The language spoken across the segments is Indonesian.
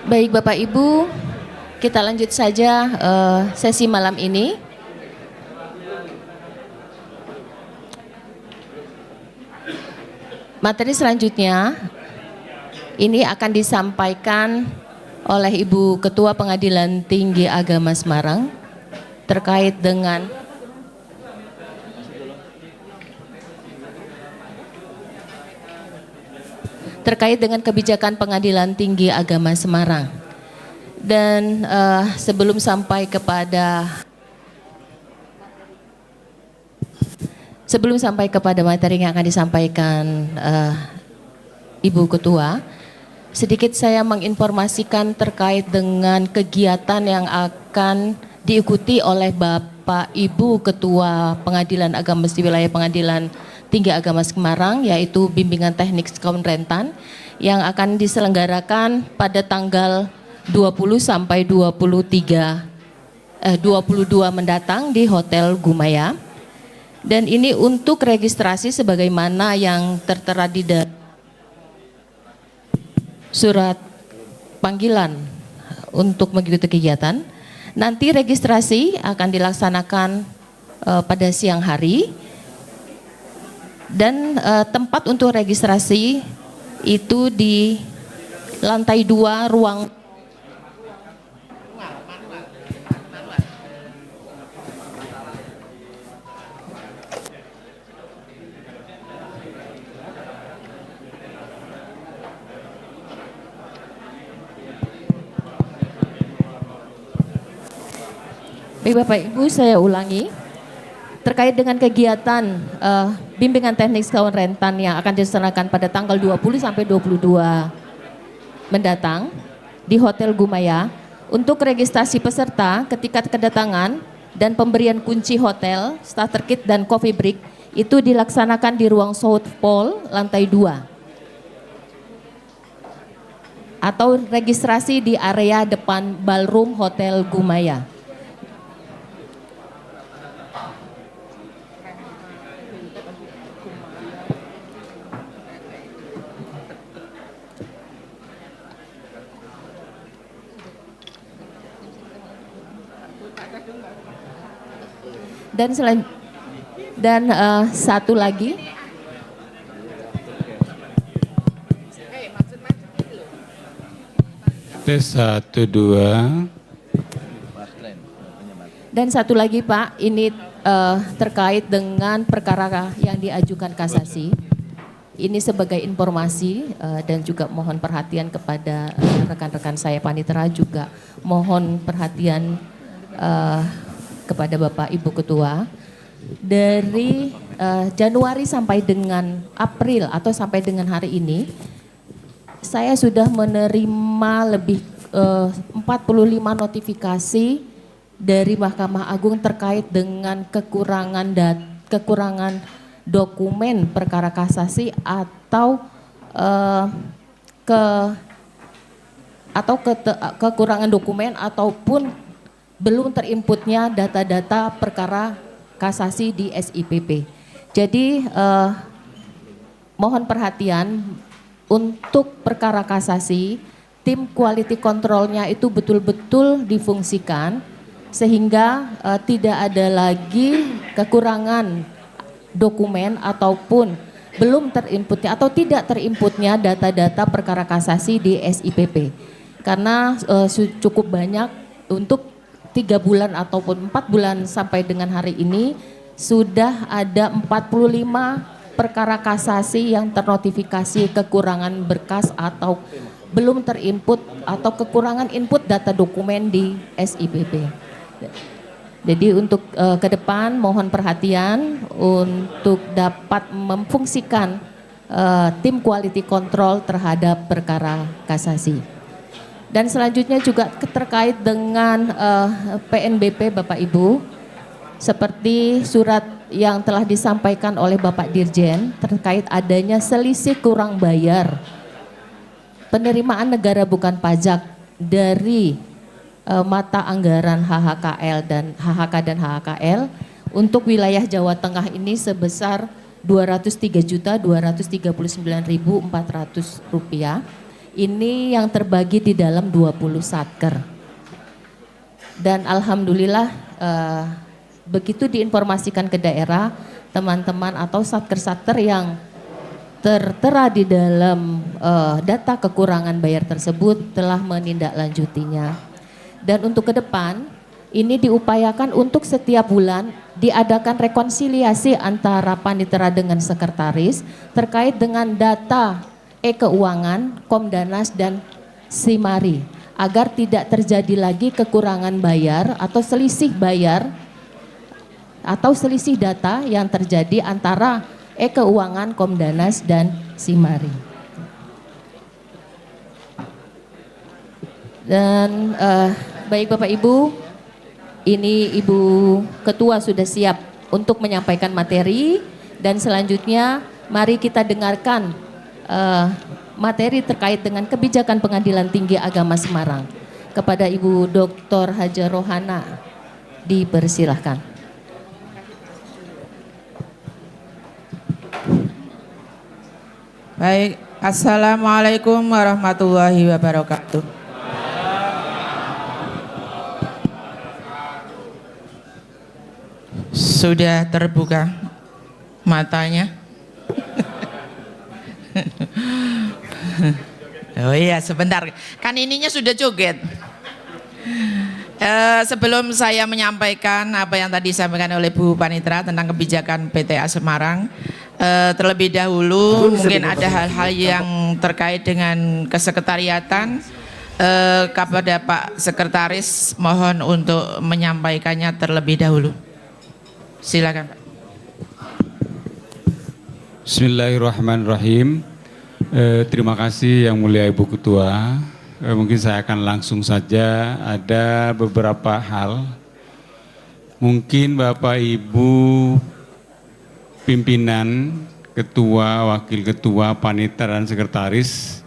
Baik Bapak Ibu, kita lanjut saja sesi malam ini. Materi selanjutnya ini akan disampaikan oleh Ibu Ketua Pengadilan Tinggi Agama Semarang terkait dengan kebijakan Pengadilan Tinggi Agama Semarang. Dan sebelum sampai kepada materi yang akan disampaikan Ibu Ketua, sedikit saya menginformasikan terkait dengan kegiatan yang akan diikuti oleh Bapak Ibu Ketua Pengadilan Agama di wilayah Pengadilan Tinggi Agama Semarang, yaitu bimbingan teknik kaum rentan yang akan diselenggarakan pada tanggal 20 sampai 22 mendatang di Hotel Gumaya. Dan ini untuk registrasi sebagaimana yang tertera di surat panggilan untuk mengikuti kegiatan. Nanti registrasi akan dilaksanakan pada siang hari. Dan tempat untuk registrasi itu di lantai 2 ruang Bapak Ibu, saya ulangi. Terkait dengan kegiatan bimbingan teknik kaum rentan yang akan dilaksanakan pada tanggal 20 sampai 22 mendatang di Hotel Gumaya, untuk registrasi peserta ketika kedatangan dan pemberian kunci hotel, starter kit dan coffee break itu dilaksanakan di ruang South Pole lantai 2 atau registrasi di area depan ballroom Hotel Gumaya. Dan satu lagi, tes 1, 2. Dan satu lagi Pak, ini terkait dengan perkara yang diajukan kasasi. Ini sebagai informasi dan juga mohon perhatian kepada rekan-rekan saya panitera, juga mohon perhatian kepada Bapak Ibu Ketua. Dari Januari sampai dengan April atau sampai dengan hari ini, saya sudah menerima lebih 45 notifikasi dari Mahkamah Agung terkait dengan kekurangan dokumen perkara kasasi atau kekurangan dokumen ataupun belum terinputnya data-data perkara kasasi di SIPP. Jadi mohon perhatian untuk perkara kasasi, tim quality control-nya itu betul-betul difungsikan sehingga tidak ada lagi kekurangan dokumen ataupun belum terinputnya atau tidak terinputnya data-data perkara kasasi di SIPP. Karena cukup banyak, untuk 3 bulan ataupun 4 bulan sampai dengan hari ini sudah ada 45 perkara kasasi yang ternotifikasi kekurangan berkas atau belum terinput atau kekurangan input data dokumen di SIPP. Jadi untuk ke depan mohon perhatian untuk dapat memfungsikan tim quality control terhadap perkara kasasi. Dan selanjutnya juga terkait dengan PNBP Bapak Ibu, seperti surat yang telah disampaikan oleh Bapak Dirjen terkait adanya selisih kurang bayar penerimaan negara bukan pajak dari mata anggaran HHKL dan HHKL untuk wilayah Jawa Tengah ini sebesar Rp203.239.400. ini yang terbagi di dalam 20 satker. Dan alhamdulillah begitu diinformasikan ke daerah, teman-teman atau satker-satker yang tertera di dalam data kekurangan bayar tersebut telah menindaklanjutinya. Dan untuk ke depan, ini diupayakan untuk setiap bulan diadakan rekonsiliasi antara panitera dengan sekretaris terkait dengan data e-keuangan, Komdanas dan Simari agar tidak terjadi lagi kekurangan bayar atau selisih bayar atau selisih data yang terjadi antara e-keuangan, Komdanas dan Simari. Dan baik Bapak Ibu, ini Ibu Ketua sudah siap untuk menyampaikan materi dan selanjutnya mari kita dengarkan materi terkait dengan kebijakan Pengadilan Tinggi Agama Semarang. Kepada Ibu Dr. Haja Rohana dipersilahkan. Baik, Assalamualaikum warahmatullahi wabarakatuh. Sudah terbuka matanya? Oh iya, sebentar. Kan ininya sudah joget. Sebelum saya menyampaikan apa yang tadi disampaikan oleh Bu Panitra tentang kebijakan PTA Semarang, terlebih dahulu mungkin ada hal-hal yang terkait dengan kesekretariatan. Kepada Pak Sekretaris mohon untuk menyampaikannya terlebih dahulu. Silakan Pak. Bismillahirrahmanirrahim. Terima kasih Yang Mulia Ibu Ketua. Mungkin saya akan langsung saja, ada beberapa hal. Mungkin Bapak Ibu pimpinan, ketua, wakil ketua, panitia dan sekretaris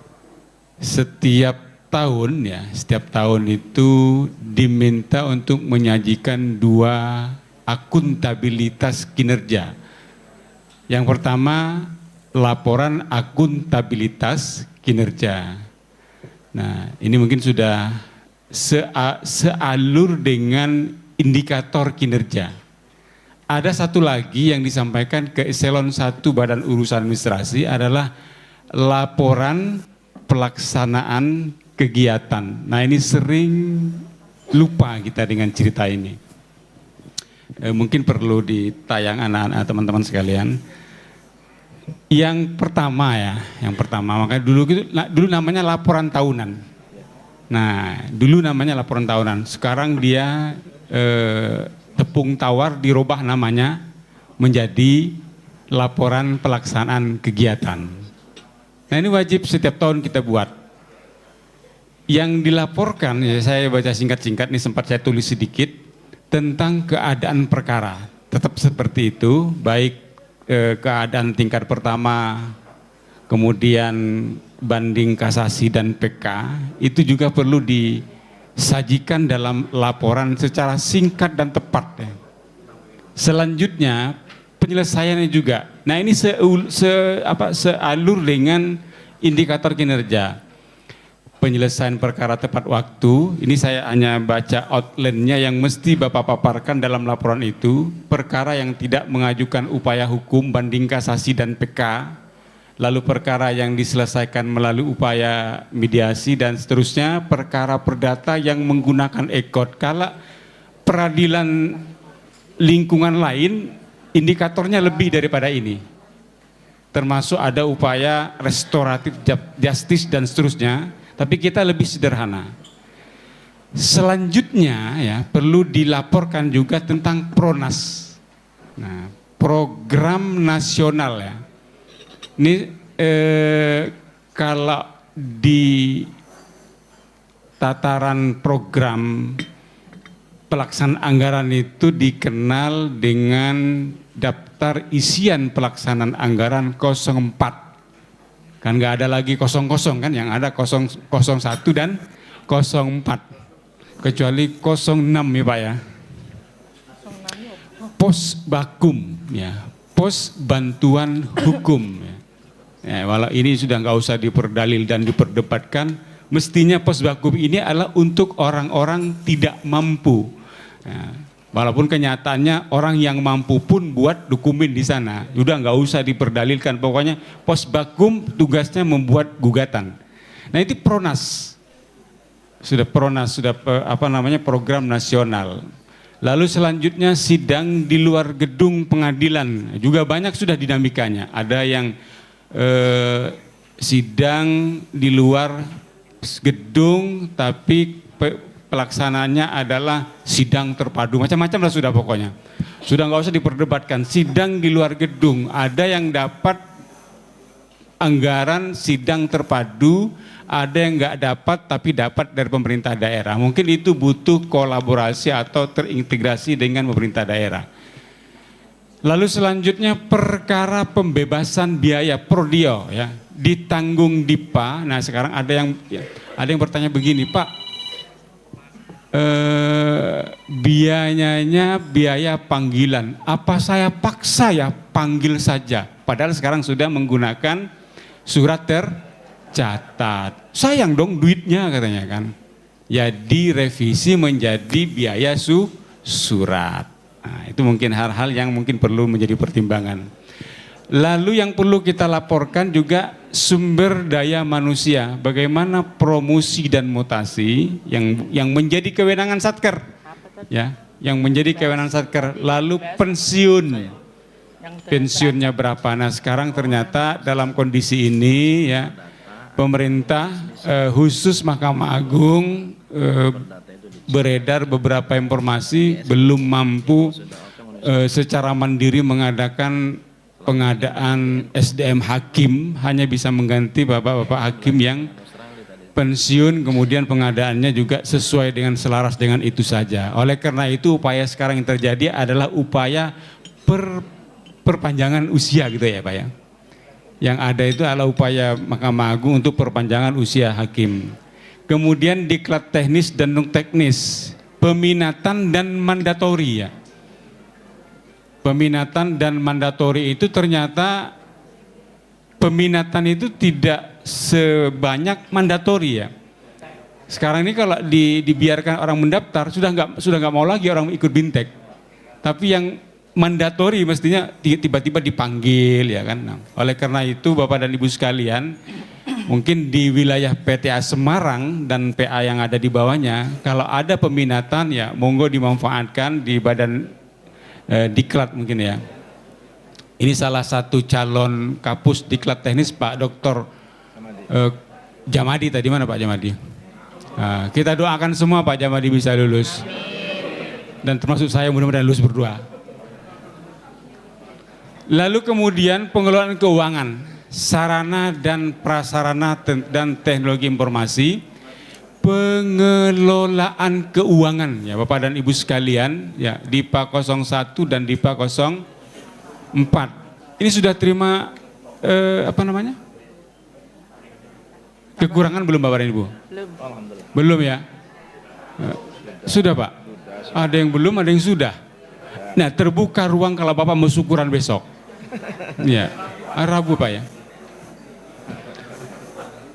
setiap tahun itu diminta untuk menyajikan 2 akuntabilitas kinerja. Yang pertama, laporan akuntabilitas kinerja. Nah, ini mungkin sudah sealur dengan indikator kinerja. Ada satu lagi yang disampaikan ke eselon 1 Badan Urusan Administrasi adalah laporan pelaksanaan kegiatan. Nah, ini sering lupa kita dengan cerita ini. Mungkin perlu ditayang anak-anak teman-teman sekalian. Yang pertama, makanya dulu namanya laporan tahunan. Nah, dulu namanya laporan tahunan. Sekarang dia tepung tawar dirubah namanya menjadi laporan pelaksanaan kegiatan. Nah, ini wajib setiap tahun kita buat. Yang dilaporkan, ya saya baca singkat-singkat, ini sempat saya tulis sedikit, tentang keadaan perkara. Tetap seperti itu, baik keadaan tingkat pertama, kemudian banding kasasi dan PK, itu juga perlu disajikan dalam laporan secara singkat dan tepat. Selanjutnya penyelesaiannya juga. Nah, ini sealur dengan indikator kinerja. Penyelesaian perkara tepat waktu, ini saya hanya baca outline-nya yang mesti Bapak paparkan dalam laporan itu. Perkara yang tidak mengajukan upaya hukum, banding kasasi dan PK, lalu perkara yang diselesaikan melalui upaya mediasi dan seterusnya, perkara perdata yang menggunakan e-court. Kalau peradilan lingkungan lain, indikatornya lebih daripada ini. Termasuk ada upaya restoratif justice dan seterusnya. Tapi kita lebih sederhana. Selanjutnya ya perlu dilaporkan juga tentang PRONAS. Nah, program nasional ya. Ini kalau di tataran program pelaksanaan anggaran itu dikenal dengan daftar isian pelaksanaan anggaran 04. Kan nggak ada lagi 00 kan, yang ada 01 dan 04. Kecuali 06 ya Pak ya. Pos Bakum ya, pos bantuan hukum ya. Ya, walau ini sudah nggak usah diperdalil dan diperdebatkan, mestinya Posbakum ini adalah untuk orang-orang tidak mampu. Ya, walaupun kenyataannya orang yang mampu pun buat dokumen di sana, sudah nggak usah diperdalilkan. Pokoknya Posbakum tugasnya membuat gugatan. Nah itu Pronas, sudah program nasional. Lalu selanjutnya sidang di luar gedung pengadilan, juga banyak sudah dinamikanya. Ada yang sidang di luar gedung tapi pelaksanaannya adalah sidang terpadu, macam-macam lah sudah pokoknya. Sudah nggak usah diperdebatkan. Sidang di luar gedung, ada yang dapat anggaran sidang terpadu, ada yang nggak dapat tapi dapat dari pemerintah daerah. Mungkin itu butuh kolaborasi atau terintegrasi dengan pemerintah daerah. Lalu selanjutnya perkara pembebasan biaya Prodio ya, ditanggung DIPA. Nah sekarang ada yang bertanya begini, Pak, biayanya biaya panggilan, apa saya paksa ya panggil saja? Padahal sekarang sudah menggunakan surat tercatat. Sayang dong duitnya katanya kan. Ya direvisi menjadi biaya surat. Nah, itu mungkin hal-hal yang mungkin perlu menjadi pertimbangan. Lalu yang perlu kita laporkan juga sumber daya manusia. Bagaimana promosi dan mutasi yang menjadi kewenangan Satker. Ya, yang menjadi kewenangan Satker. Lalu pensiun. Pensiunnya berapa? Nah sekarang ternyata dalam kondisi ini ya pemerintah khusus Mahkamah Agung beredar beberapa informasi belum mampu secara mandiri mengadakan pengadaan SDM hakim, hanya bisa mengganti bapak-bapak hakim yang pensiun, kemudian pengadaannya juga sesuai dengan selaras dengan itu saja. Oleh karena itu upaya sekarang yang terjadi adalah upaya perpanjangan usia gitu ya Pak ya. Yang ada itu adalah upaya Mahkamah Agung untuk perpanjangan usia hakim. Kemudian diklat teknis dan non teknis, peminatan dan mandatori ya. Peminatan dan mandatori itu ternyata peminatan itu tidak sebanyak mandatori ya. Sekarang ini kalau dibiarkan orang mendaftar sudah nggak mau lagi orang ikut bintek. Tapi yang mandatori mestinya tiba-tiba dipanggil ya kan. Nah, oleh karena itu Bapak dan Ibu sekalian, mungkin di wilayah PTA Semarang dan PA yang ada di bawahnya, kalau ada peminatan ya monggo dimanfaatkan di badan diklat mungkin ya. Ini salah satu calon kapus diklat teknis Pak Dr. Jamadi tadi, mana Pak Jamadi? Nah, kita doakan semua Pak Jamadi bisa lulus. Dan termasuk saya mudah-mudahan lulus berdua. Lalu kemudian pengelolaan keuangan, sarana dan prasarana dan teknologi informasi, pengelolaan keuangan ya Bapak dan Ibu sekalian ya, DIPA 01 dan DIPA 04. Ini sudah terima kekurangan belum Bapak dan Ibu? Belum ya? Sudah Pak? Ada yang belum, ada yang sudah. Nah terbuka ruang kalau Bapak mau syukuran besok. Ya, Rabu Pak ya.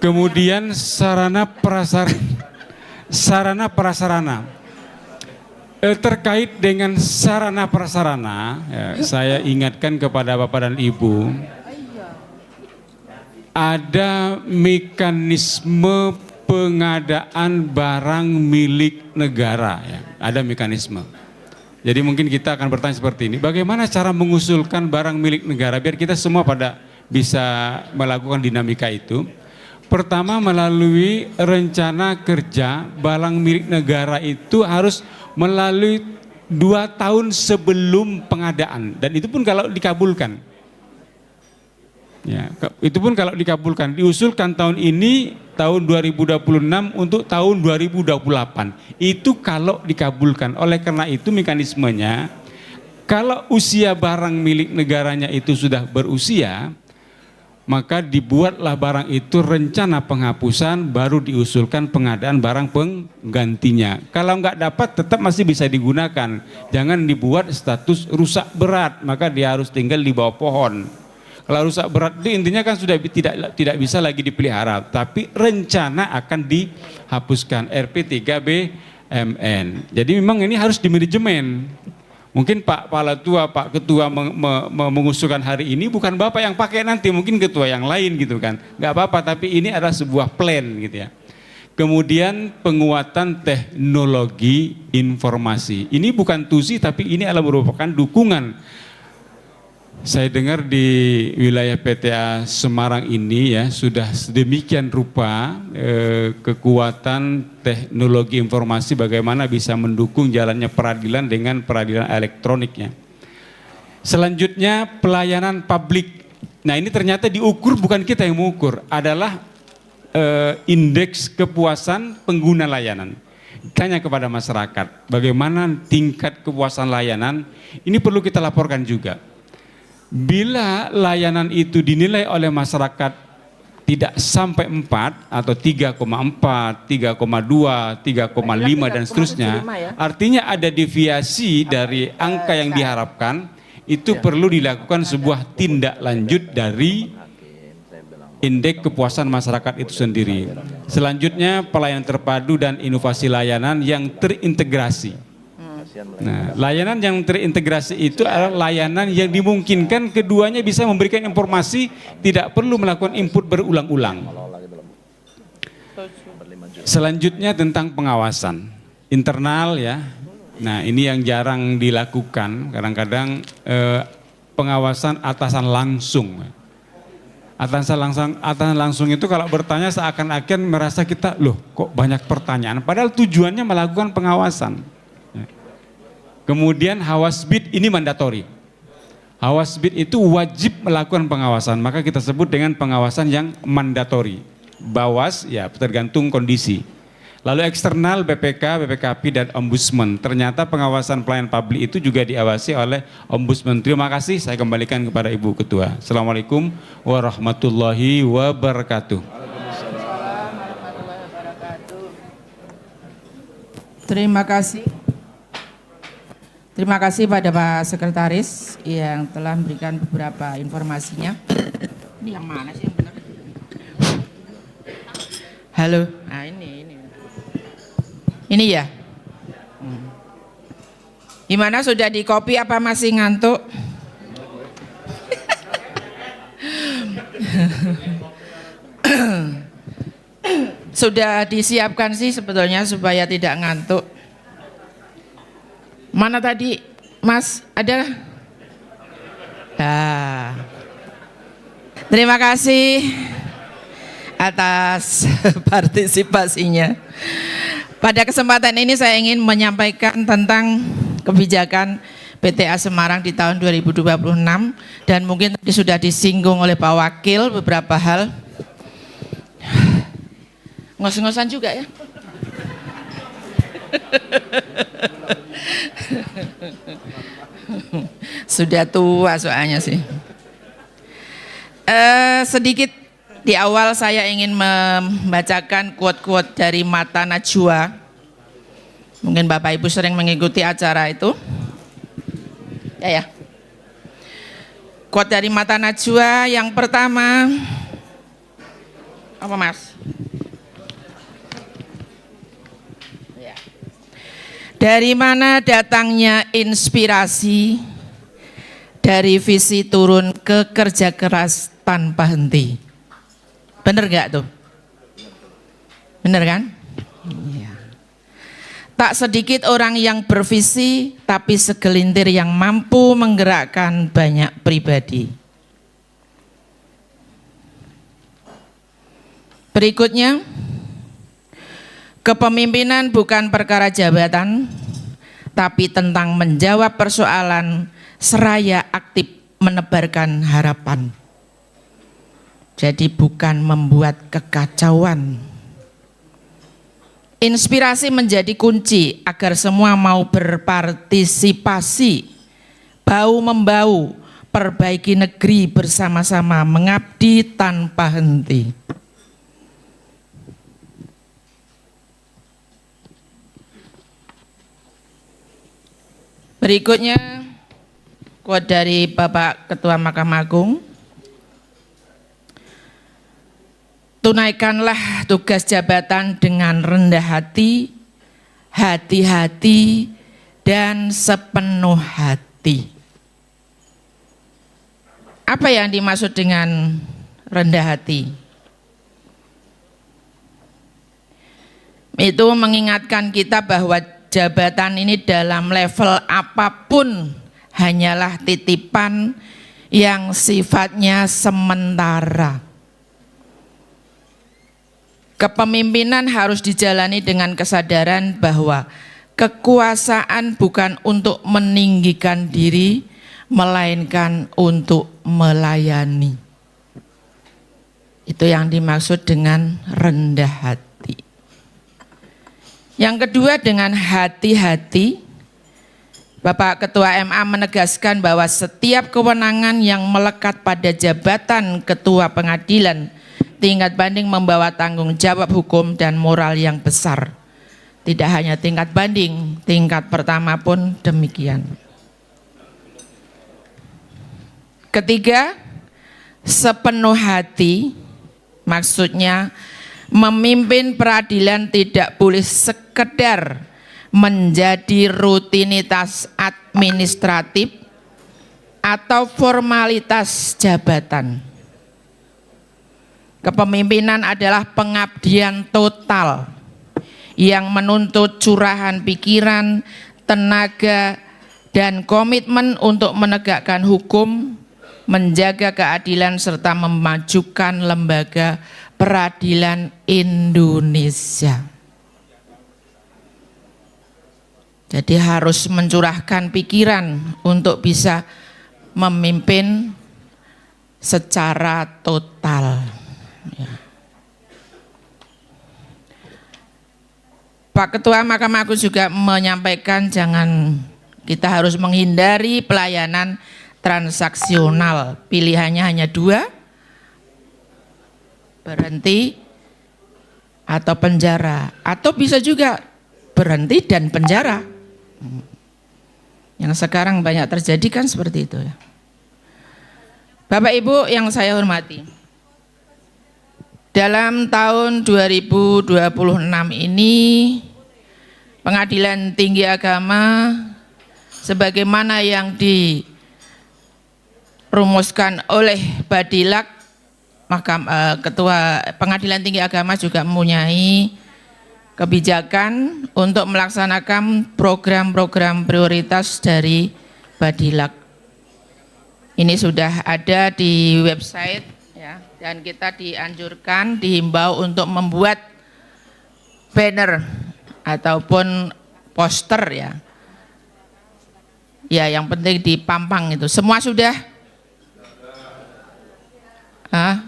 Kemudian sarana prasarana. Terkait dengan sarana prasarana, ya, saya ingatkan kepada Bapak dan Ibu, ada mekanisme pengadaan barang milik negara, ya. Ada mekanisme. Jadi mungkin kita akan bertanya seperti ini, bagaimana cara mengusulkan barang milik negara biar kita semua pada bisa melakukan dinamika itu. Pertama melalui rencana kerja barang milik negara itu harus melalui 2 tahun sebelum pengadaan, dan itu pun kalau dikabulkan. Ya, itu pun kalau dikabulkan, diusulkan tahun ini tahun 2026 untuk tahun 2028. Itu kalau dikabulkan. Oleh karena itu mekanismenya, kalau usia barang milik negaranya itu sudah berusia, maka dibuatlah barang itu rencana penghapusan, baru diusulkan pengadaan barang penggantinya. Kalau nggak dapat tetap masih bisa digunakan. Jangan dibuat status rusak berat, maka dia harus tinggal di bawah pohon. Kalau rusak berat itu intinya kan sudah tidak bisa lagi dipelihara, tapi rencana akan dihapuskan RP3BMN. Jadi memang ini harus dimanajemen. Mungkin Pak Kepala Tua, Pak Ketua mengusulkan hari ini, bukan Bapak yang pakai nanti, mungkin ketua yang lain gitu kan. Nggak apa-apa, tapi ini adalah sebuah plan gitu ya. Kemudian penguatan teknologi informasi. Ini bukan TUSI, tapi ini adalah merupakan dukungan. Saya dengar di wilayah PTA Semarang ini ya sudah sedemikian rupa kekuatan teknologi informasi bagaimana bisa mendukung jalannya peradilan dengan peradilan elektroniknya. Selanjutnya pelayanan publik. Nah ini ternyata diukur bukan kita yang mengukur, adalah indeks kepuasan pengguna layanan. Tanya kepada masyarakat bagaimana tingkat kepuasan layanan, ini perlu kita laporkan juga. Bila layanan itu dinilai oleh masyarakat tidak sampai 4 atau 3,4, 3,2, 3,5 dan seterusnya, artinya ada deviasi dari angka yang diharapkan, itu perlu dilakukan sebuah tindak lanjut dari indeks kepuasan masyarakat itu sendiri. Selanjutnya pelayanan terpadu dan inovasi layanan yang terintegrasi. Nah, layanan yang terintegrasi itu adalah layanan yang dimungkinkan keduanya bisa memberikan informasi, tidak perlu melakukan input berulang-ulang. Selanjutnya tentang pengawasan internal ya. Nah, ini yang jarang dilakukan. Kadang-kadang pengawasan atasan langsung. Atasan langsung itu kalau bertanya seakan-akan merasa kita, loh kok banyak pertanyaan, padahal tujuannya melakukan pengawasan. Kemudian Hawasbid ini mandatori. Hawasbid itu wajib melakukan pengawasan, maka kita sebut dengan pengawasan yang mandatori. Bawas ya tergantung kondisi. Lalu eksternal BPK, BPKP dan Ombudsman. Ternyata pengawasan pelayanan publik itu juga diawasi oleh Ombudsman. Terima kasih, saya kembalikan kepada Ibu Ketua. Assalamualaikum warahmatullahi wabarakatuh. Terima kasih. Terima kasih pada Pak Sekretaris yang telah memberikan beberapa informasinya. Ini yang mana sih yang benar? Halo, nah ini. Ini ya. Gimana, sudah di copy apa masih ngantuk? Sudah disiapkan sih sebetulnya supaya tidak ngantuk. Mana tadi, Mas? Ada? Nah. Terima kasih atas partisipasinya. Pada kesempatan ini saya ingin menyampaikan tentang kebijakan PTA Semarang di tahun 2026 dan mungkin tadi sudah disinggung oleh Pak Wakil beberapa hal. Ngos-ngosan juga ya. Sudah tua soalnya sih. Sedikit di awal saya ingin membacakan quote-quote dari Mata Najwa. Mungkin Bapak Ibu sering mengikuti acara itu. Ya. Quote dari Mata Najwa yang pertama. Apa Mas? Ya. Dari mana datangnya inspirasi? Dari visi turun ke kerja keras tanpa henti. Bener gak tuh? Bener kan? Iya. Tak sedikit orang yang bervisi, tapi segelintir yang mampu menggerakkan banyak pribadi. Berikutnya, kepemimpinan bukan perkara jabatan, tapi tentang menjawab persoalan seraya aktif menebarkan harapan. Jadi bukan membuat kekacauan. Inspirasi menjadi kunci agar semua mau berpartisipasi, bahu-membahu, perbaiki negeri bersama-sama, mengabdi tanpa henti. Berikutnya, quote dari Bapak Ketua Mahkamah Agung. tunaikanlah tugas jabatan dengan rendah hati, hati-hati, dan sepenuh hati. Apa yang dimaksud dengan rendah hati? Itu mengingatkan kita bahwa jabatan ini dalam level apapun hanyalah titipan yang sifatnya sementara. Kepemimpinan harus dijalani dengan kesadaran bahwa kekuasaan bukan untuk meninggikan diri, melainkan untuk melayani. Itu yang dimaksud dengan rendah hati. Yang kedua, dengan hati-hati, Bapak Ketua MA menegaskan bahwa setiap kewenangan yang melekat pada jabatan Ketua Pengadilan tingkat banding membawa tanggung jawab hukum dan moral yang besar. Tidak hanya tingkat banding, tingkat pertama pun demikian. Ketiga, sepenuh hati, maksudnya memimpin peradilan tidak boleh sekedar menjadi rutinitas administratif atau formalitas jabatan. Kepemimpinan adalah pengabdian total yang menuntut curahan pikiran, tenaga, dan komitmen untuk menegakkan hukum, menjaga keadilan, serta memajukan lembaga peradilan Indonesia. Jadi harus mencurahkan pikiran untuk bisa memimpin secara total. Ya. Pak Ketua Mahkamah Agung juga menyampaikan kita harus menghindari pelayanan transaksional. Pilihannya hanya dua, berhenti atau penjara, atau bisa juga berhenti dan penjara. Yang sekarang banyak terjadi kan seperti itu ya. Bapak Ibu yang saya hormati, dalam tahun 2026 ini Pengadilan Tinggi Agama sebagaimana yang dirumuskan oleh Badilak, Ketua Pengadilan Tinggi Agama juga mempunyai kebijakan untuk melaksanakan program-program prioritas dari Badilak. Ini sudah ada di website ya, dan kita dianjurkan, dihimbau untuk membuat banner ataupun poster ya. Ya, yang penting dipampang itu. Semua sudah?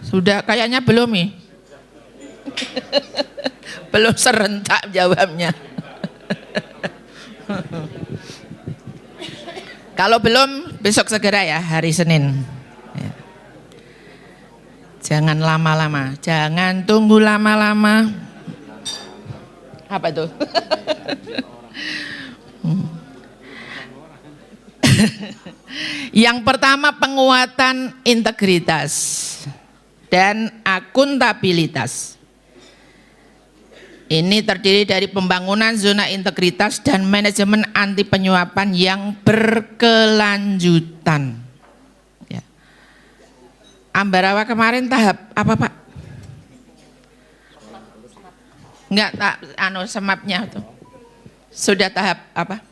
Sudah, kayaknya belum nih. Belum serentak jawabnya. Kalau belum, besok segera ya, hari Senin. Ya. Jangan lama-lama, jangan tunggu lama-lama. Apa itu? Yang pertama, penguatan integritas dan akuntabilitas. Ini terdiri dari pembangunan zona integritas dan manajemen anti penyuapan yang berkelanjutan. Ya. Ambarawa kemarin tahap apa Pak? Enggak, semapnya itu. Sudah tahap apa?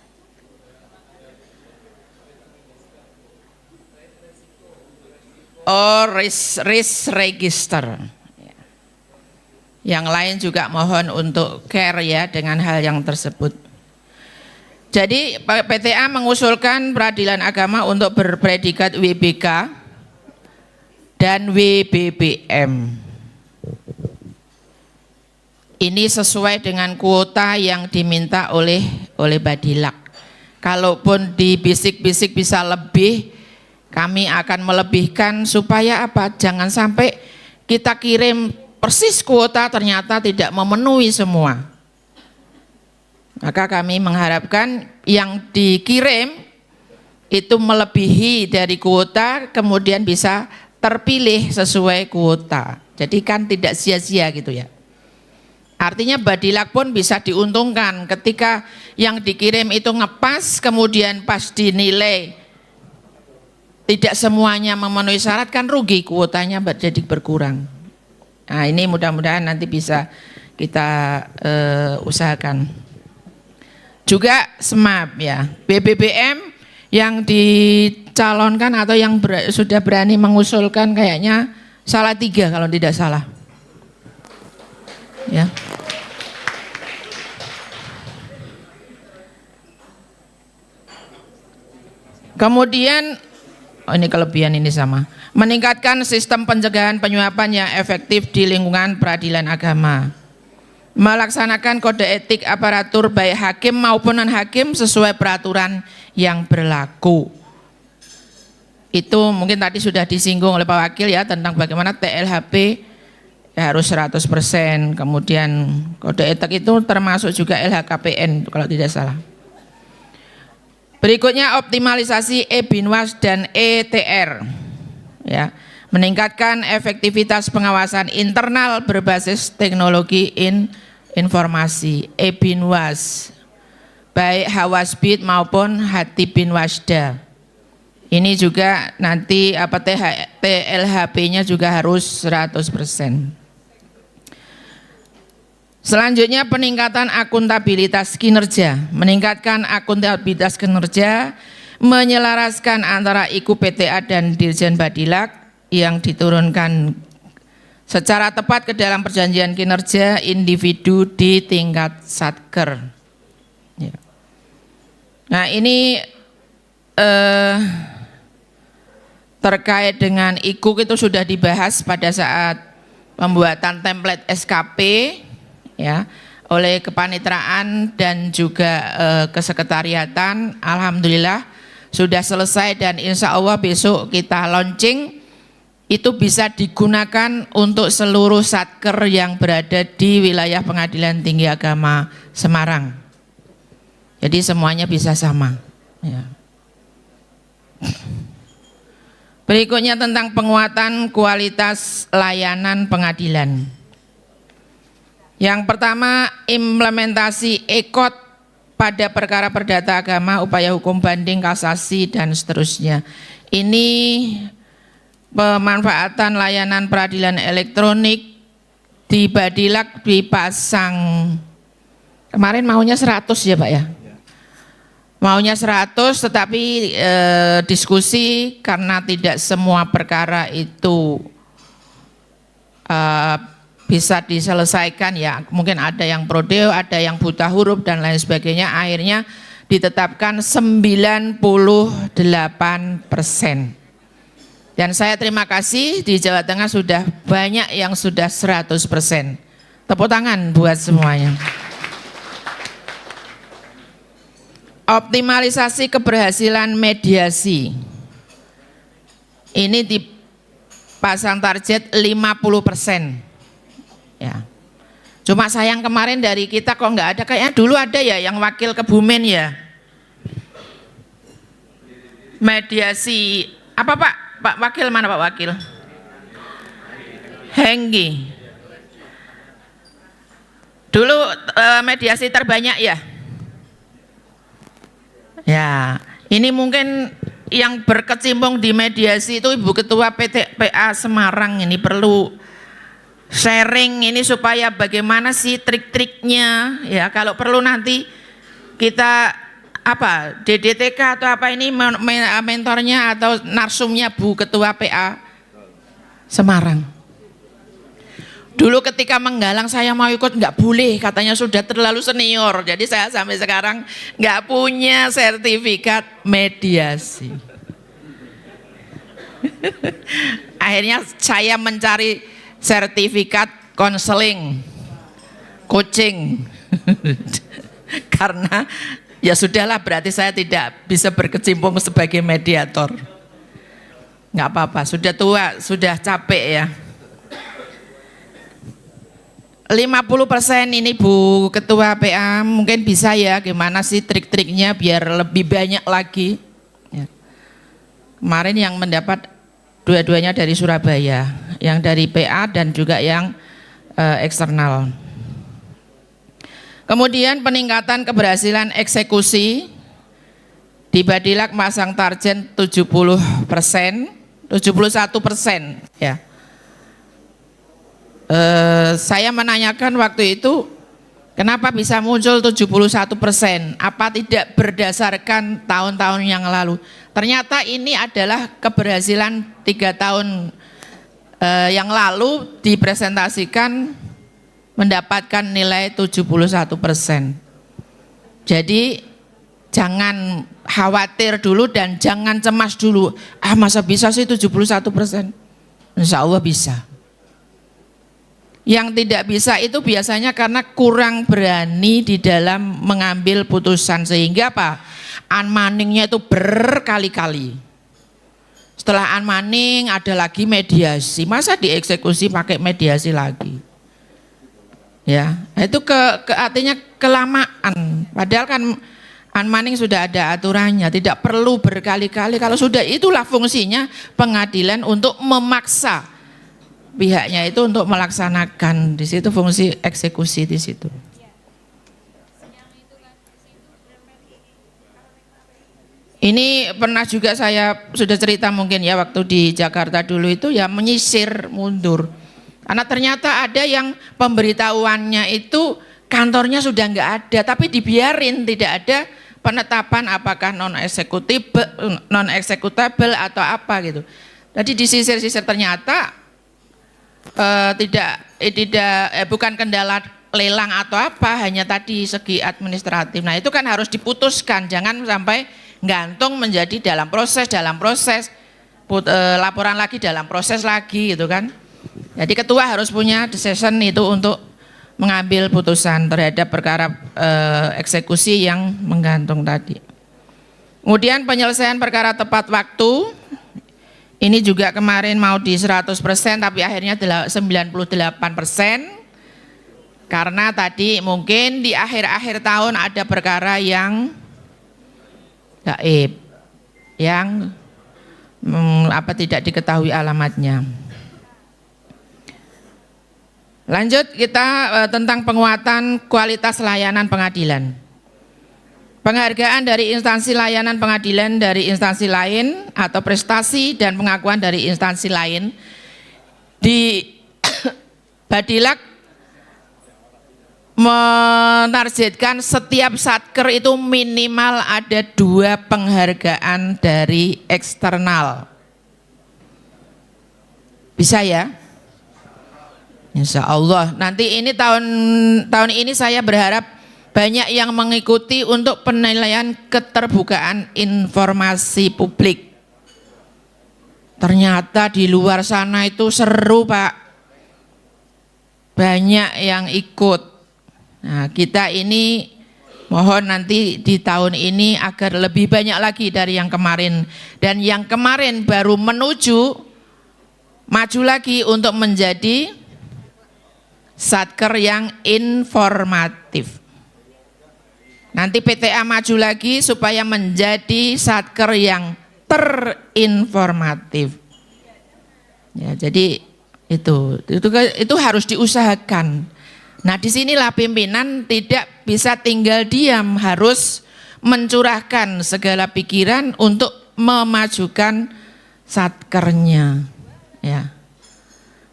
Oh, risk register. Yang lain juga mohon untuk care ya dengan hal yang tersebut. Jadi PTA mengusulkan peradilan agama untuk berpredikat WBK dan WBBM. Ini sesuai dengan kuota yang diminta oleh Badilak. Kalaupun di bisik-bisik bisa lebih, kami akan melebihkan supaya apa? Jangan sampai kita kirim persis kuota ternyata tidak memenuhi semua. Maka kami mengharapkan yang dikirim itu melebihi dari kuota, kemudian bisa terpilih sesuai kuota. Jadi kan tidak sia-sia gitu ya. Artinya Badilak pun bisa diuntungkan ketika yang dikirim itu ngepas, kemudian pas dinilai tidak semuanya memenuhi syarat, kan rugi, kuotanya jadi berkurang. Nah ini mudah-mudahan nanti bisa kita usahakan. Juga SMAP ya, BBBM yang dicalonkan atau yang sudah berani mengusulkan kayaknya salah 3 kalau tidak salah. Ya. Kemudian ini kelebihan ini sama. Meningkatkan sistem pencegahan penyuapan yang efektif di lingkungan peradilan agama. Melaksanakan kode etik aparatur baik hakim maupun non-hakim sesuai peraturan yang berlaku. Itu mungkin tadi sudah disinggung oleh Pak Wakil ya tentang bagaimana TLHP ya harus 100%, kemudian kode etik itu termasuk juga LHKPN kalau tidak salah. Berikutnya optimalisasi e-Binwas dan ETR. Ya, meningkatkan efektivitas pengawasan internal berbasis teknologi informasi e-Binwas, baik Hawasbit maupun Hati Binwasda. Ini juga nanti TLHP-nya juga harus 100%. Selanjutnya peningkatan akuntabilitas kinerja, meningkatkan akuntabilitas kinerja, menyelaraskan antara IKU PTA dan Dirjen Badilak yang diturunkan secara tepat ke dalam perjanjian kinerja individu di tingkat Satker. Ya. Nah ini terkait dengan IKU itu sudah dibahas pada saat pembuatan template SKP ya oleh kepanitraan dan juga kesekretariatan. Alhamdulillah sudah selesai dan insya Allah besok kita launching. Itu bisa digunakan untuk seluruh satker yang berada di wilayah Pengadilan Tinggi Agama Semarang. Jadi semuanya bisa sama ya. Berikutnya tentang penguatan kualitas layanan pengadilan. Yang pertama, implementasi EKOT pada perkara perdata agama, upaya hukum banding, kasasi, dan seterusnya. Ini pemanfaatan layanan peradilan elektronik di Badilak dipasang, kemarin maunya 100 ya Pak ya? Maunya 100 tetapi diskusi karena tidak semua perkara itu bisa diselesaikan ya, mungkin ada yang prodeo, ada yang buta huruf dan lain sebagainya, akhirnya ditetapkan 98%. Dan saya terima kasih di Jawa Tengah sudah banyak yang sudah 100%. Tepuk tangan buat semuanya. Optimalisasi keberhasilan mediasi. Ini dipasang target 50%. Ya. Cuma sayang kemarin dari kita kok nggak ada, kayaknya dulu ada ya yang wakil Kebumen ya. Mediasi apa Pak? Pak Wakil mana Pak Wakil? Henggi. Dulu mediasi terbanyak ya. Ya, ini mungkin yang berkecimpung di mediasi itu Ibu Ketua PA Semarang ini perlu sharing ini supaya bagaimana sih trik-triknya ya, kalau perlu nanti kita apa DDTK atau apa ini mentornya atau narsumnya Bu Ketua PA Semarang. Dulu ketika menggalang saya mau ikut nggak boleh, katanya sudah terlalu senior, jadi saya sampai sekarang nggak punya sertifikat mediasi. Akhirnya saya mencari sertifikat konseling, coaching, karena ya sudahlah berarti saya tidak bisa berkecimpung sebagai mediator. Nggak apa-apa, sudah tua, sudah capek ya. 50% ini Bu Ketua PA mungkin bisa ya, gimana sih trik-triknya biar lebih banyak lagi ya. Kemarin yang mendapat dua-duanya dari Surabaya, yang dari PA dan juga yang eksternal. Kemudian peningkatan keberhasilan eksekusi di Badilak masang target 70%, 71% ya. Saya menanyakan waktu itu kenapa bisa muncul 71%? Apa tidak berdasarkan tahun-tahun yang lalu? Ternyata ini adalah keberhasilan 3 tahun yang lalu dipresentasikan mendapatkan nilai 71%. Jadi jangan khawatir dulu dan jangan cemas dulu. Masa bisa sih 71%? Insya Allah bisa. Yang tidak bisa itu biasanya karena kurang berani di dalam mengambil putusan, sehingga apa? Unmanningnya itu berkali-kali. Setelah unmanning ada lagi mediasi, masa dieksekusi pakai mediasi lagi? Ya, itu artinya kelamaan. Padahal kan unmanning sudah ada aturannya, tidak perlu berkali-kali. Kalau sudah, itulah fungsinya pengadilan, untuk memaksa pihaknya itu untuk melaksanakan. Di situ fungsi eksekusi di situ. Ini pernah juga saya sudah cerita mungkin ya, waktu di Jakarta dulu itu ya menyisir mundur. Karena ternyata ada yang pemberitahuannya itu kantornya sudah nggak ada, tapi dibiarin, tidak ada penetapan apakah non eksekutable atau apa gitu. Jadi disisir-sisir, ternyata bukan kendala lelang atau apa, hanya tadi segi administratif. Nah itu kan harus diputuskan, jangan sampai gantung menjadi dalam proses, laporan lagi dalam proses lagi gitu kan. Jadi ketua harus punya decision itu untuk mengambil putusan terhadap perkara eksekusi yang menggantung tadi. Kemudian penyelesaian perkara tepat waktu, ini juga kemarin mau di 100%, tapi akhirnya 98%, karena tadi mungkin di akhir-akhir tahun ada perkara yang gaib, yang tidak diketahui alamatnya. Lanjut kita tentang penguatan kualitas layanan pengadilan. Penghargaan dari instansi layanan pengadilan dari instansi lain atau prestasi dan pengakuan dari instansi lain. Di Badilak menargetkan setiap satker itu minimal ada 2 penghargaan dari eksternal. Bisa ya? Insya Allah. Nanti ini tahun ini saya berharap banyak yang mengikuti untuk penilaian keterbukaan informasi publik. Ternyata di luar sana itu seru Pak, banyak yang ikut. Nah kita ini mohon nanti di tahun ini agar lebih banyak lagi dari yang kemarin. Dan yang kemarin baru menuju maju lagi untuk menjadi satker yang informatif. Nanti PTA maju lagi supaya menjadi satker yang terinformatif. Ya, jadi itu harus diusahakan. Nah, disinilah pimpinan tidak bisa tinggal diam, harus mencurahkan segala pikiran untuk memajukan satkernya. Ya.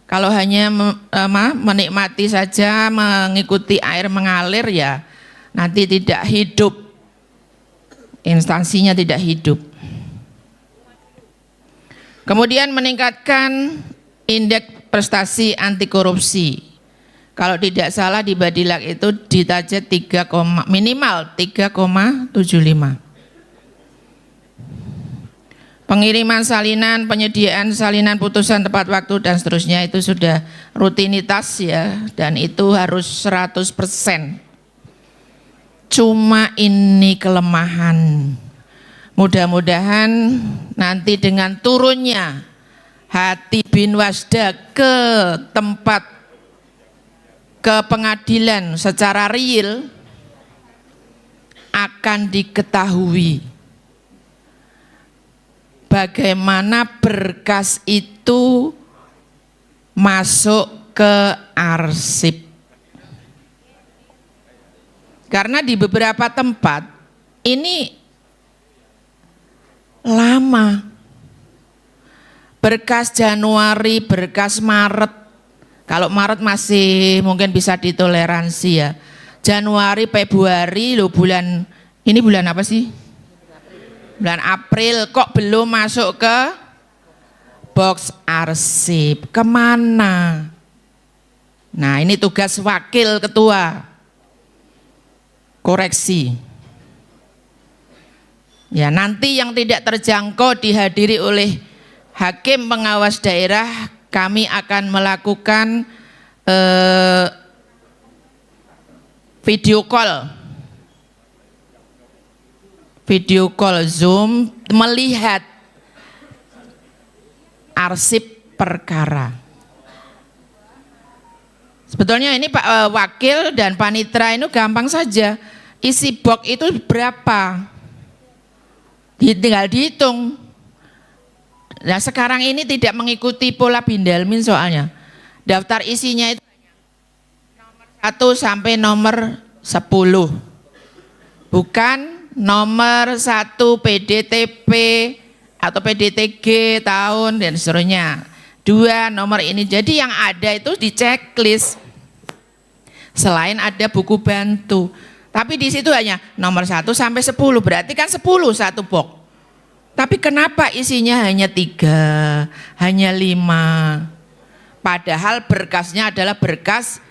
Kalau hanya menikmati saja, mengikuti air mengalir ya nanti tidak hidup, instansinya tidak hidup. Kemudian meningkatkan indeks prestasi anti korupsi. Kalau tidak salah di Badilak itu ditarget minimal 3,75. Pengiriman salinan, penyediaan salinan putusan tepat waktu dan seterusnya itu sudah rutinitas ya, dan itu harus 100%. Cuma ini kelemahan. Mudah-mudahan nanti dengan turunnya hati bin Wasda ke tempat, ke pengadilan secara real akan diketahui bagaimana berkas itu masuk ke arsip. Karena di beberapa tempat ini lama. Berkas Januari, berkas Maret. Kalau Maret masih mungkin bisa ditoleransi ya. Januari, Februari, loh bulan, ini bulan apa sih? Bulan April kok belum masuk ke box arsip. Kemana? Nah ini tugas wakil ketua. Koreksi. Ya nanti yang tidak terjangkau dihadiri oleh hakim pengawas daerah, kami akan melakukan video call Zoom melihat arsip perkara. Sebetulnya ini Pak Wakil dan Panitra itu gampang saja. Isi box itu berapa? Tinggal dihitung. Nah sekarang ini tidak mengikuti pola Bindalmin soalnya. Daftar isinya itu nomor 1 sampai nomor 10. Bukan nomor 1 PDTP atau PDTG tahun dan seterusnya. 2 nomor ini. Jadi yang ada itu di checklist. Selain ada buku bantu. Tapi di situ hanya nomor 1 sampai 10. Berarti kan 10 satu box. Tapi kenapa isinya hanya 3, hanya 5? Padahal berkasnya adalah berkas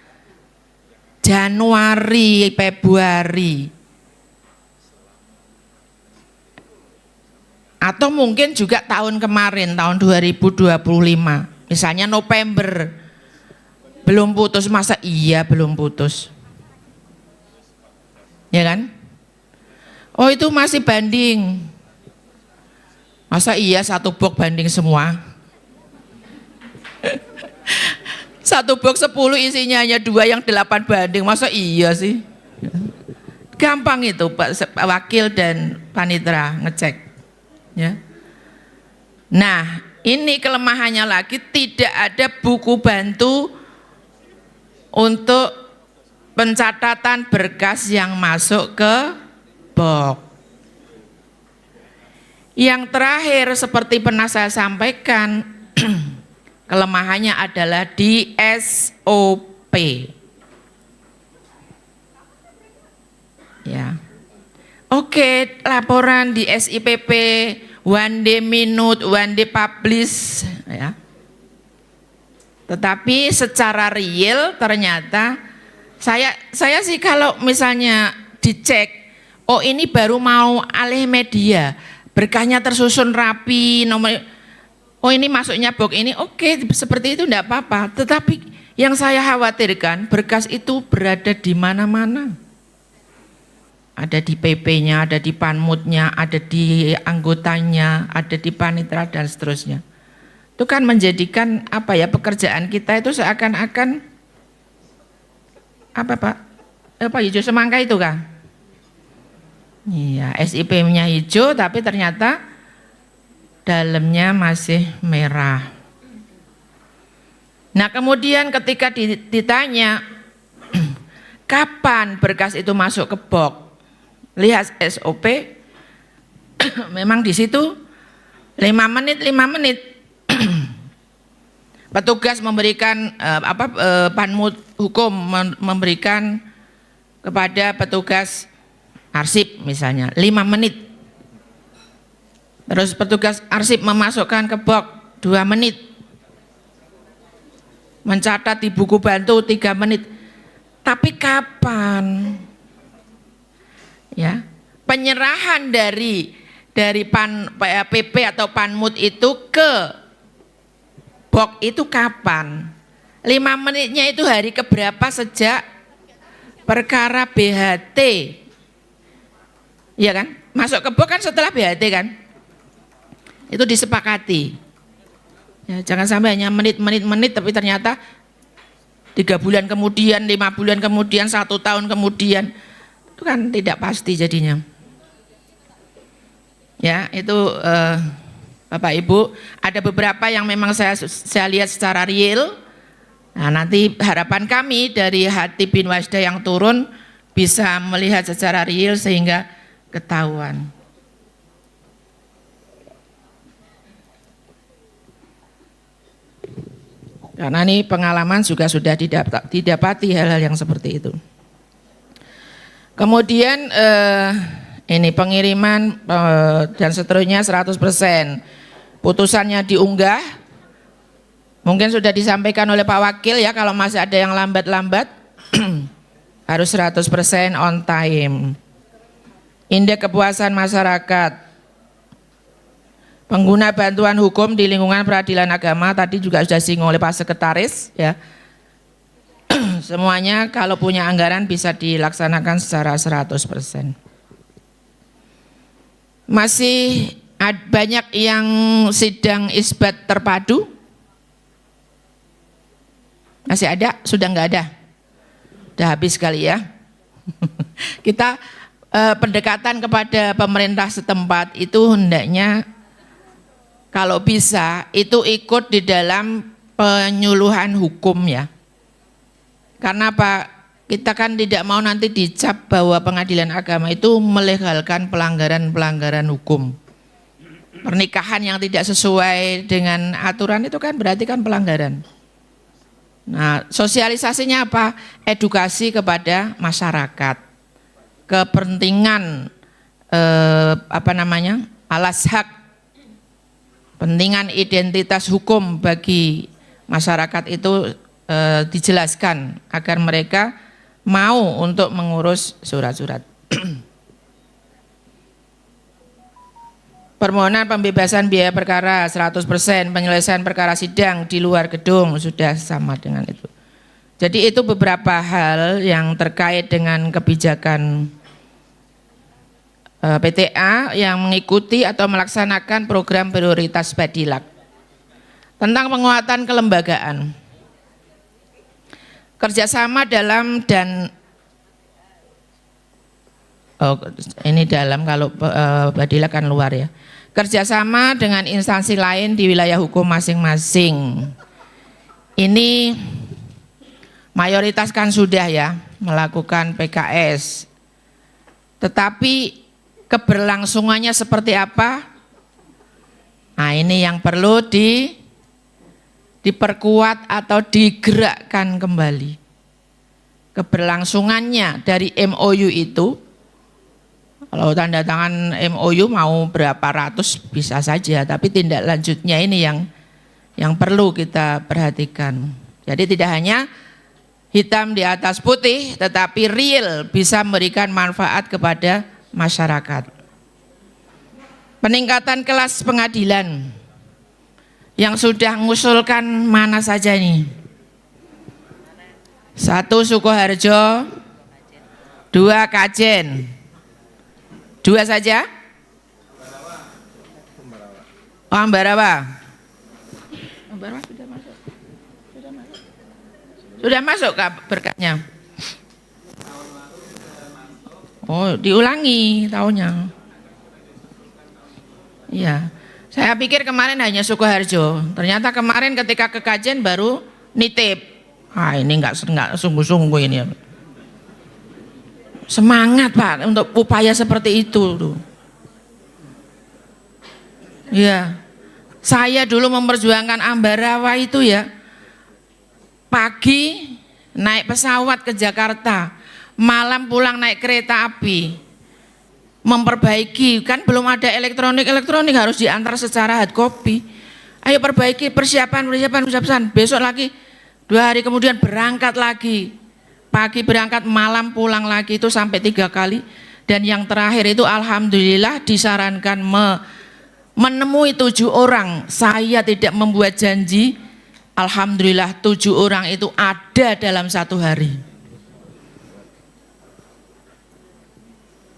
Januari, Februari. Atau mungkin juga tahun kemarin, tahun 2025. Misalnya November. Belum putus, masa iya belum putus? Ya kan? Oh itu masih banding. Masa iya satu box banding semua? Satu box 10 isinya hanya 2 yang 8 banding. Masa iya sih? Gampang itu Pak Wakil dan Panitra ngecek. Ya. Nah ini kelemahannya lagi, tidak ada buku bantu untuk pencatatan berkas yang masuk ke box. Yang terakhir seperti pernah saya sampaikan, kelemahannya adalah di SOP. Ya. Oke, laporan di SIPP, one day minute, one day publish, ya. Tetapi secara real ternyata saya sih kalau misalnya dicek, oh ini baru mau alih media, berkahnya tersusun rapi, nomor, oh ini masuknya box ini, oke seperti itu enggak apa-apa. Tetapi yang saya khawatirkan berkas itu berada di mana-mana. Ada di PP-nya, ada di Panmutnya, ada di anggotanya, ada di Panitra dan seterusnya. Itu kan menjadikan apa ya, pekerjaan kita itu seakan-akan apa Pak? Hijau semangka itu kan? Iya, SIP-nya hijau tapi ternyata dalamnya masih merah. Nah kemudian ketika ditanya kapan berkas itu masuk ke box, lihat SOP, memang di situ 5 menit. Petugas memberikan Panmut hukum memberikan kepada petugas arsip misalnya 5 menit. Terus petugas arsip memasukkan ke box 2 menit. Mencatat di buku bantu 3 menit. Tapi kapan? Ya, penyerahan dari PP atau Panmut itu ke box itu kapan? 5 menitnya itu hari keberapa sejak perkara BHT? Iya kan? Masuk ke box kan setelah BHT kan? Itu disepakati. Ya, jangan sampai hanya menit tapi ternyata 3 bulan kemudian, 5 bulan kemudian, 1 tahun kemudian. Itu kan tidak pasti jadinya. Ya, itu Bapak Ibu, ada beberapa yang memang saya lihat secara real. Nah, nanti harapan kami dari hati Binwasda yang turun bisa melihat secara real sehingga ketahuan. Karena ini pengalaman juga sudah didapati hal-hal yang seperti itu. Kemudian ini pengiriman dan seterusnya 100%. Putusannya diunggah, mungkin sudah disampaikan oleh Pak Wakil ya, kalau masih ada yang lambat-lambat harus 100% on time. Indeks kepuasan masyarakat, pengguna bantuan hukum di lingkungan peradilan agama tadi juga sudah disinggung oleh Pak Sekretaris ya. Semuanya kalau punya anggaran bisa dilaksanakan secara 100%. Masih banyak yang sidang isbat terpadu. Masih ada? Sudah enggak ada? Sudah habis kali ya. Kita pendekatan kepada pemerintah setempat itu hendaknya kalau bisa itu ikut di dalam penyuluhan hukum ya. Karena apa? Kita kan tidak mau nanti dicap bahwa pengadilan agama itu melegalkan pelanggaran-pelanggaran hukum. Pernikahan yang tidak sesuai dengan aturan itu kan berarti kan pelanggaran. Nah, sosialisasinya apa? Edukasi kepada masyarakat. Kepentingan alas hak, pentingan identitas hukum bagi masyarakat itu dijelaskan agar mereka mau untuk mengurus surat-surat. Permohonan pembebasan biaya perkara 100%, penyelesaian perkara sidang di luar gedung sudah sama dengan itu. Jadi itu beberapa hal yang terkait dengan kebijakan PTA yang mengikuti atau melaksanakan program prioritas Badilak. Tentang penguatan kelembagaan. Kerjasama dalam dan ini dalam, kalau Badilak kan luar ya. Kerjasama dengan instansi lain di wilayah hukum masing-masing. Ini mayoritas kan sudah ya melakukan PKS. Tetapi keberlangsungannya seperti apa? Nah, ini yang perlu diperkuat atau digerakkan kembali. Keberlangsungannya dari MOU itu, kalau tanda tangan MOU mau berapa ratus bisa saja, tapi tindak lanjutnya ini yang perlu kita perhatikan. Jadi tidak hanya hitam di atas putih, tetapi real bisa memberikan manfaat kepada masyarakat. Peningkatan kelas pengadilan yang sudah mengusulkan mana saja ini? 1 Sukoharjo, 2 Kajen, 2 saja? Oh, Ambarawa. Ambarawa sudah masuk. Sudah masuk Kak berkatnya. Oh, diulangi tahunnya. Iya. Saya pikir kemarin hanya Sukoharjo. Ternyata kemarin ketika ke Kajen baru nitip. Ah, ini enggak sungguh-sungguh ini. Semangat Pak untuk upaya seperti itu tuh. Ya, saya dulu memperjuangkan Ambarawa itu ya. Pagi naik pesawat ke Jakarta, malam pulang naik kereta api. Memperbaiki, kan belum ada elektronik harus diantar secara hard copy. Ayo perbaiki persiapan. Besok lagi 2 hari kemudian berangkat lagi. Pagi berangkat, malam pulang lagi, itu sampai 3 kali. Dan yang terakhir itu alhamdulillah disarankan menemui 7 orang. Saya tidak membuat janji. Alhamdulillah 7 orang itu ada dalam 1 hari.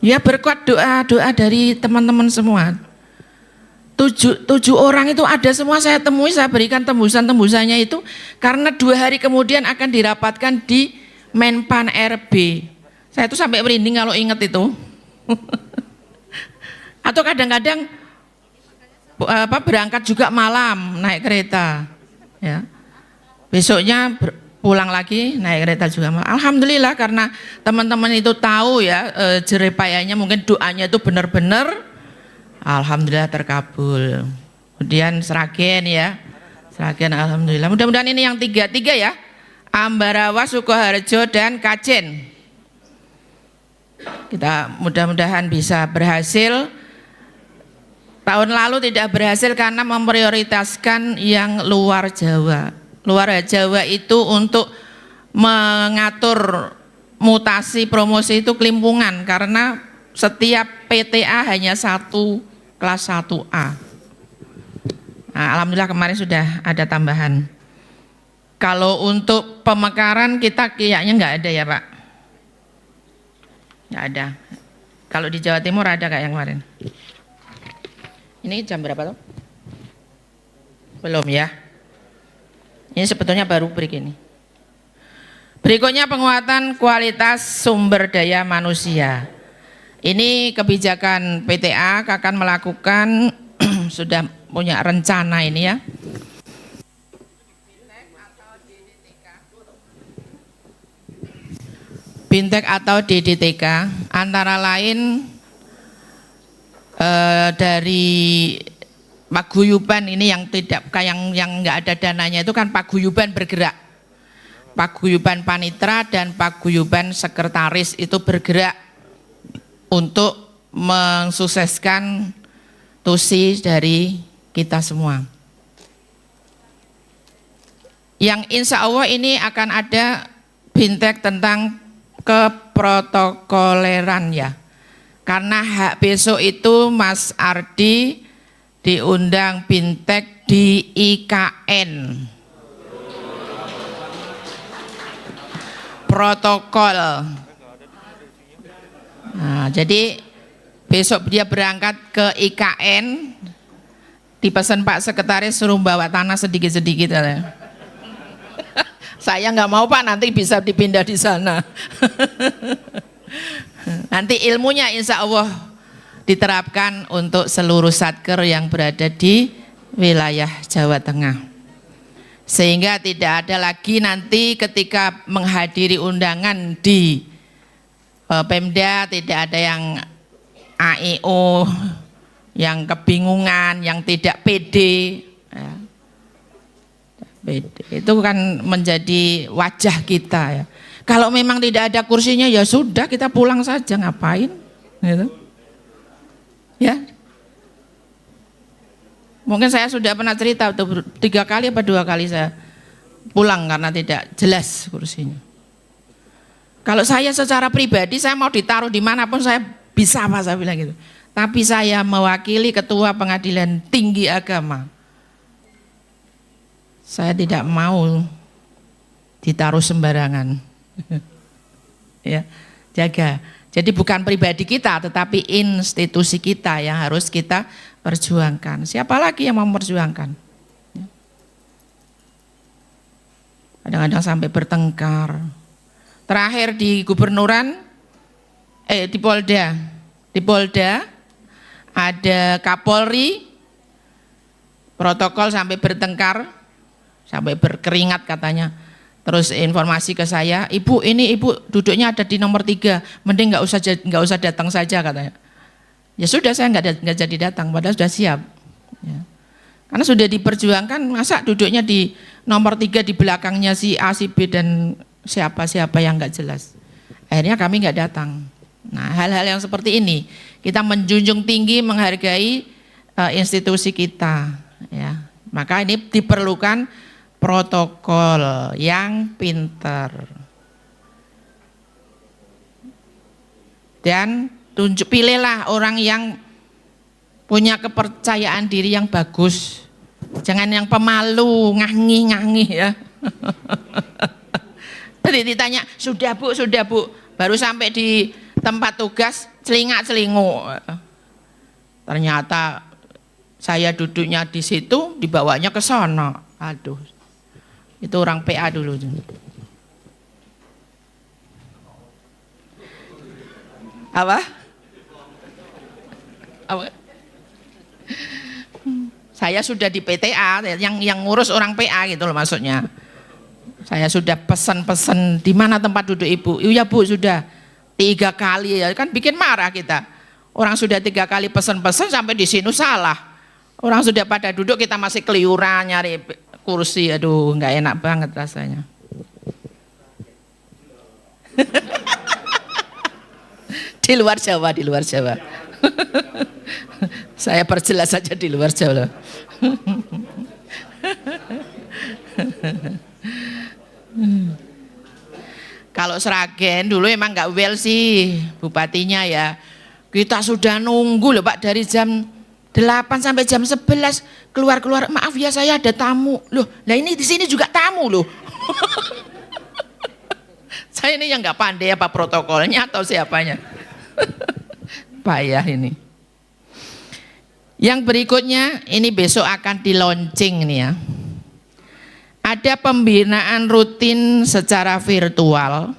Ya, berkat doa dari teman-teman semua. 7 orang itu ada semua, saya temui, saya berikan tembusan-tembusannya itu. Karena 2 hari kemudian akan dirapatkan di Menpan RB. Saya itu sampai merinding kalau ingat itu. Atau kadang-kadang berangkat juga malam naik kereta, ya. Besoknya pulang lagi naik kereta juga malam. Alhamdulillah karena teman-teman itu tahu ya jerepayahnya, mungkin doanya itu benar-benar, alhamdulillah terkabul. Kemudian Sragen ya, Sragen alhamdulillah. Mudah-mudahan ini yang tiga ya, Ambarawa, Sukoharjo dan Kajen. Kita mudah-mudahan bisa berhasil. Tahun lalu tidak berhasil karena memprioritaskan yang luar Jawa. Luar Jawa itu untuk mengatur mutasi promosi itu kelimpungan karena setiap PTA hanya satu kelas 1A. Nah, alhamdulillah kemarin sudah ada tambahan. Kalau untuk pemekaran kita kayaknya nggak ada ya Pak? Nggak ada. Kalau di Jawa Timur ada kayak yang kemarin. Ini jam berapa tuh? Belum ya. Ini sebetulnya baru break ini. Berikutnya penguatan kualitas sumber daya manusia. Ini kebijakan PTA akan melakukan sudah punya rencana ini ya. Bintek atau DDTK antara lain dari paguyuban ini yang tidak yang nggak ada dananya itu kan paguyuban bergerak, paguyuban panitra dan paguyuban sekretaris itu bergerak untuk mensukseskan tusi dari kita semua. Yang insya Allah ini akan ada bintek tentang keprotokoleran ya. Karena hak besok itu Mas Ardi diundang bintek di IKN. Protokol. Nah, jadi besok dia berangkat ke IKN, dipesan Pak Sekretaris suruh bawa tanah sedikit-sedikit. Saya nggak mau Pak, nanti bisa dipindah di sana. Nanti ilmunya insya Allah diterapkan untuk seluruh satker yang berada di wilayah Jawa Tengah. Sehingga tidak ada lagi nanti ketika menghadiri undangan di Pemda tidak ada yang AIO, yang kebingungan, yang tidak pede. Ya. Itu kan menjadi wajah kita ya. Kalau memang tidak ada kursinya ya sudah kita pulang saja, ngapain gitu. Ya. Mungkin saya sudah pernah cerita 3 kali apa 2 kali saya pulang karena tidak jelas kursinya. Kalau saya secara pribadi saya mau ditaruh dimanapun saya bisa Pak, saya bilang gitu. Tapi saya mewakili Ketua Pengadilan Tinggi Agama. Saya tidak mau ditaruh sembarangan. Ya, jaga. Jadi bukan pribadi kita, tetapi institusi kita yang harus kita perjuangkan. Siapa lagi yang mau memperjuangkan? Kadang-kadang sampai bertengkar. Terakhir di gubernuran, di Polda ada Kapolri, protokol sampai bertengkar. Sampai berkeringat katanya. Terus informasi ke saya, Ibu ini Ibu duduknya ada di nomor 3, mending nggak usah datang saja katanya. Ya sudah saya nggak jadi datang, padahal sudah siap. Ya. Karena sudah diperjuangkan, masa duduknya di nomor 3 di belakangnya si A, si B dan siapa-siapa yang nggak jelas. Akhirnya kami nggak datang. Nah hal-hal yang seperti ini kita menjunjung tinggi menghargai institusi kita. Ya. Maka ini diperlukan protokol yang pintar dan pilihlah orang yang punya kepercayaan diri yang bagus, jangan yang pemalu ngangih ya. Tadi ditanya sudah bu, baru sampai di tempat tugas celingak-celinguk, ternyata saya duduknya di situ dibawanya ke sana, aduh. Itu orang PA dulu. Apa? Saya sudah di PTA, yang ngurus orang PA gitu loh maksudnya. Saya sudah pesan-pesan di mana tempat duduk ibu. Iya bu, sudah 3 kali ya, kan bikin marah kita. Orang sudah 3 kali pesan-pesan sampai di sini salah. Orang sudah pada duduk, kita masih keliuran nyari kursi. Aduh, nggak enak banget rasanya. Di luar Jawa, di luar Jawa. Saya perjelas saja di luar Jawa. Kalau Sragen dulu emang nggak well sih bupatinya ya. Kita sudah nunggu loh Pak dari jam 8 sampai jam 11 keluar-keluar. Maaf ya saya ada tamu. Loh, lah ini di sini juga tamu loh. Saya ini yang nggak pandai apa protokolnya atau siapanya. Payah ini. Yang berikutnya ini besok akan di launching nih ya. Ada pembinaan rutin secara virtual.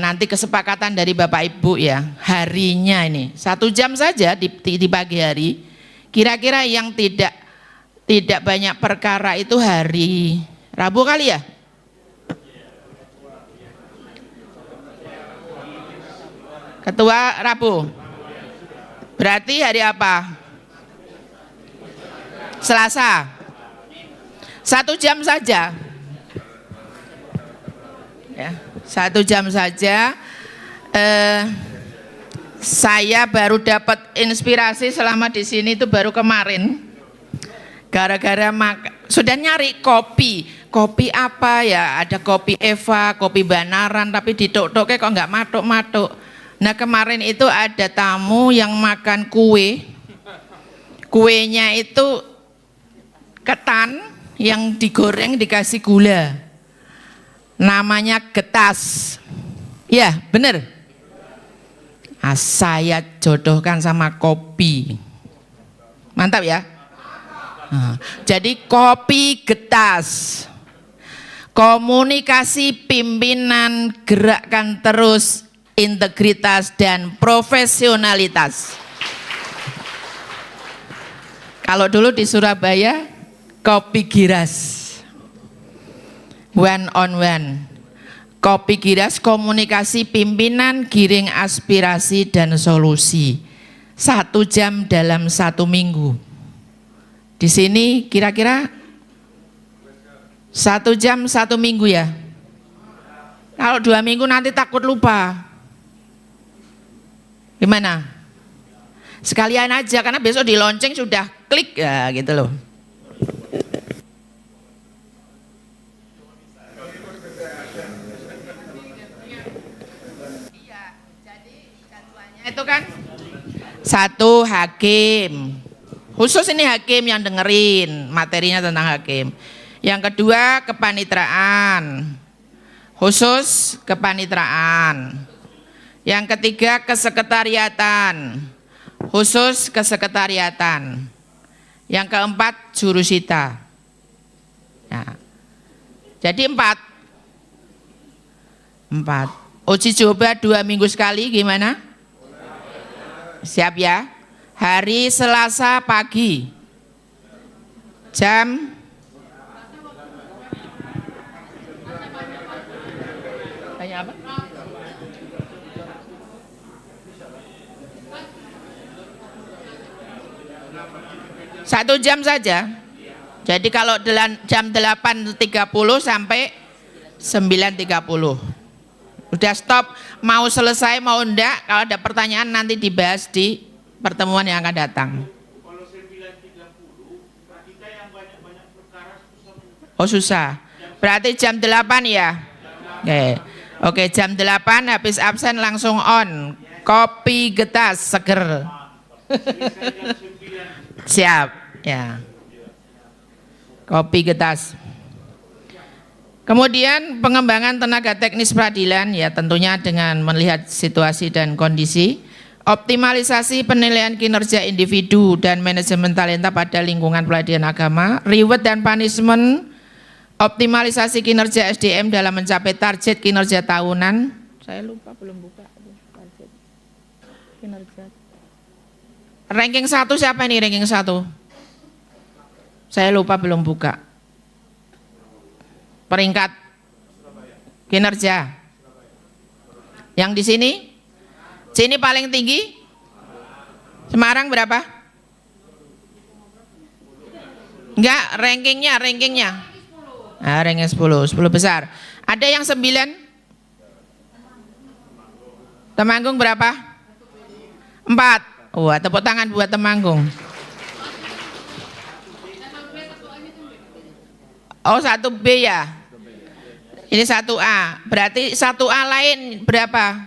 Nanti kesepakatan dari Bapak Ibu ya, harinya ini 1 jam saja di pagi hari. Kira-kira yang tidak banyak perkara itu hari Rabu kali ya? Ketua Rabu. Berarti hari apa? Selasa. 1 jam saja. Ya, 1 jam saja. Saya baru dapat inspirasi selama di sini itu baru kemarin. Gara-gara sudah nyari kopi. Kopi apa ya? Ada kopi Eva, kopi Banaran, tapi ditok-toknya kok nggak matuk-matuk. Nah kemarin itu ada tamu yang makan kue. Kuenya itu ketan yang digoreng dikasih gula. Namanya getas. Ya bener. Nah, saya jodohkan sama kopi. Mantap ya. Nah, jadi kopi getas. Komunikasi pimpinan gerakkan terus integritas dan profesionalitas. Kalau dulu di Surabaya kopi giras, one on one. Kopi giras komunikasi pimpinan, giring aspirasi dan solusi. 1 jam dalam 1 minggu. Di sini kira-kira 1 jam 1 minggu ya. Kalau 2 minggu nanti takut lupa. Gimana? Sekalian aja karena besok di launching sudah klik ya gitu loh. Iya, jadi jadwalnya itu kan 1 hakim. Khusus ini hakim yang dengerin materinya tentang hakim. Yang kedua kepanitraan. Khusus kepanitraan. Yang ketiga kesekretariatan, khusus kesekretariatan. Yang keempat jurusita. Nah, jadi 4. Uji coba 2 minggu sekali gimana? Siap ya? Hari Selasa pagi. Jam tanya apa? 1 jam saja. Jadi kalau jam 8.30 sampai 9.30. Udah stop, mau selesai mau enggak, kalau ada pertanyaan nanti dibahas di pertemuan yang akan datang. Kalau 9.30, kita yang banyak-banyak perkara susah. Oh susah. Berarti jam 8 ya? Oke, jam 8 habis absen langsung on. Kopi getas seger. Siap, ya. Kopi getas. Kemudian pengembangan tenaga teknis peradilan ya tentunya dengan melihat situasi dan kondisi. Optimalisasi penilaian kinerja individu dan manajemen talenta pada lingkungan pelatihan agama, reward dan punishment, optimalisasi kinerja SDM dalam mencapai target kinerja tahunan. Saya lupa belum buka target kinerja. Ranking 1 siapa ini ranking 1? Saya lupa belum buka. Peringkat kinerja. Yang di sini? Sini paling tinggi? Semarang berapa? Enggak, rankingnya. Nah, ranking 10 besar. Ada yang 9? Temanggung berapa? 4. Wah, tepuk tangan buat Temanggung. Oh, 1B ya. Ini 1A. Berarti 1A lain berapa?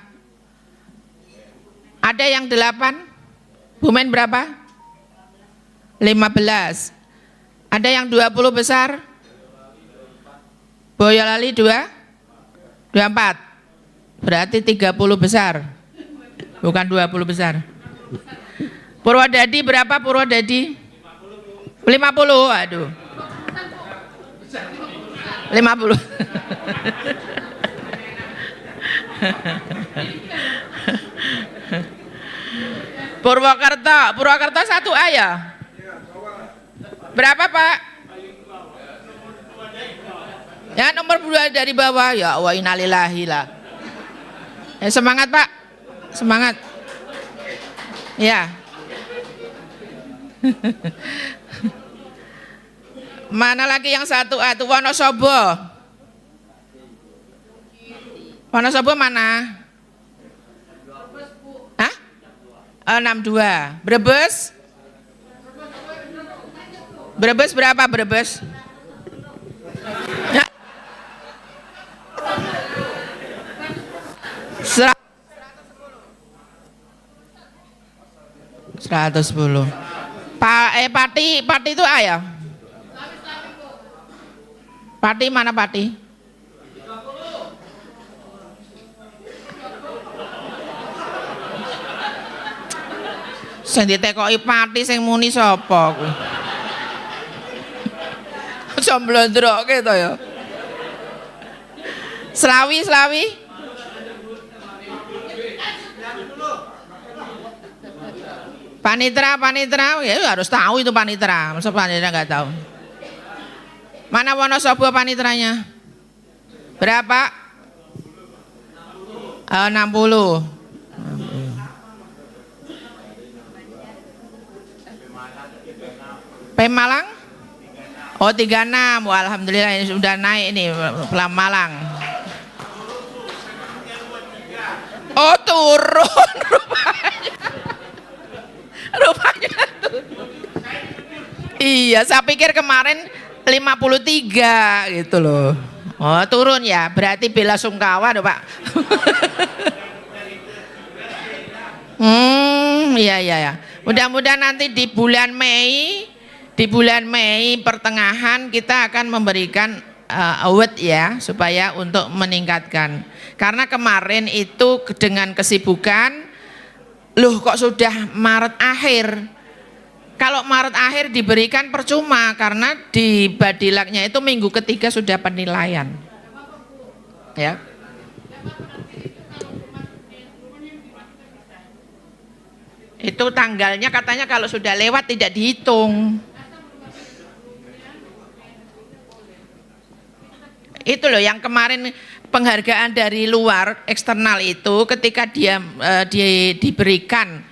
Ada yang 8? Bumen berapa? 15. Ada yang 20 besar? Boyolali 24. Berarti 30 besar. Bukan 20 besar. Purwodadi berapa Purwodadi? 50. Aduh. 50. Purwokerto 1A ya? Berapa Pak? Ya nomor 2 dari bawah. Ya wa innalillahi lah. Semangat Pak. Semangat. Ya. Mana lagi yang 1A itu? Wonosobo. Wonosobo mana? Hah? 62. Brebes? Brebes berapa Brebes? Ya. 110. Pati itu A ya? Pati mana Pati? Sing ditekoki Pati sing muni sapa kuwi? Aja mblondroke to ya. Slawi. Panitra ya harus tahu itu panitra. Masa panitra nggak tahu? Mana Wonosobo panitranya? Berapa? 60. Pemalang? Oh 36. Wah, alhamdulillah ini sudah naik ini Malang. Oh turun rupanya turun. Iya, saya pikir kemarin 53 gitu loh. Oh turun ya, berarti bela sungkawa dong Pak. Iya. Mudah-mudahan nanti di bulan Mei pertengahan kita akan memberikan award ya, supaya untuk meningkatkan. Karena kemarin itu dengan kesibukan, loh kok sudah Maret akhir. Kalau Maret akhir diberikan percuma, karena di Badilaknya itu minggu ketiga sudah penilaian. Ya. Itu tanggalnya katanya kalau sudah lewat tidak dihitung. Itu loh yang kemarin penghargaan dari luar eksternal itu, ketika dia diberikan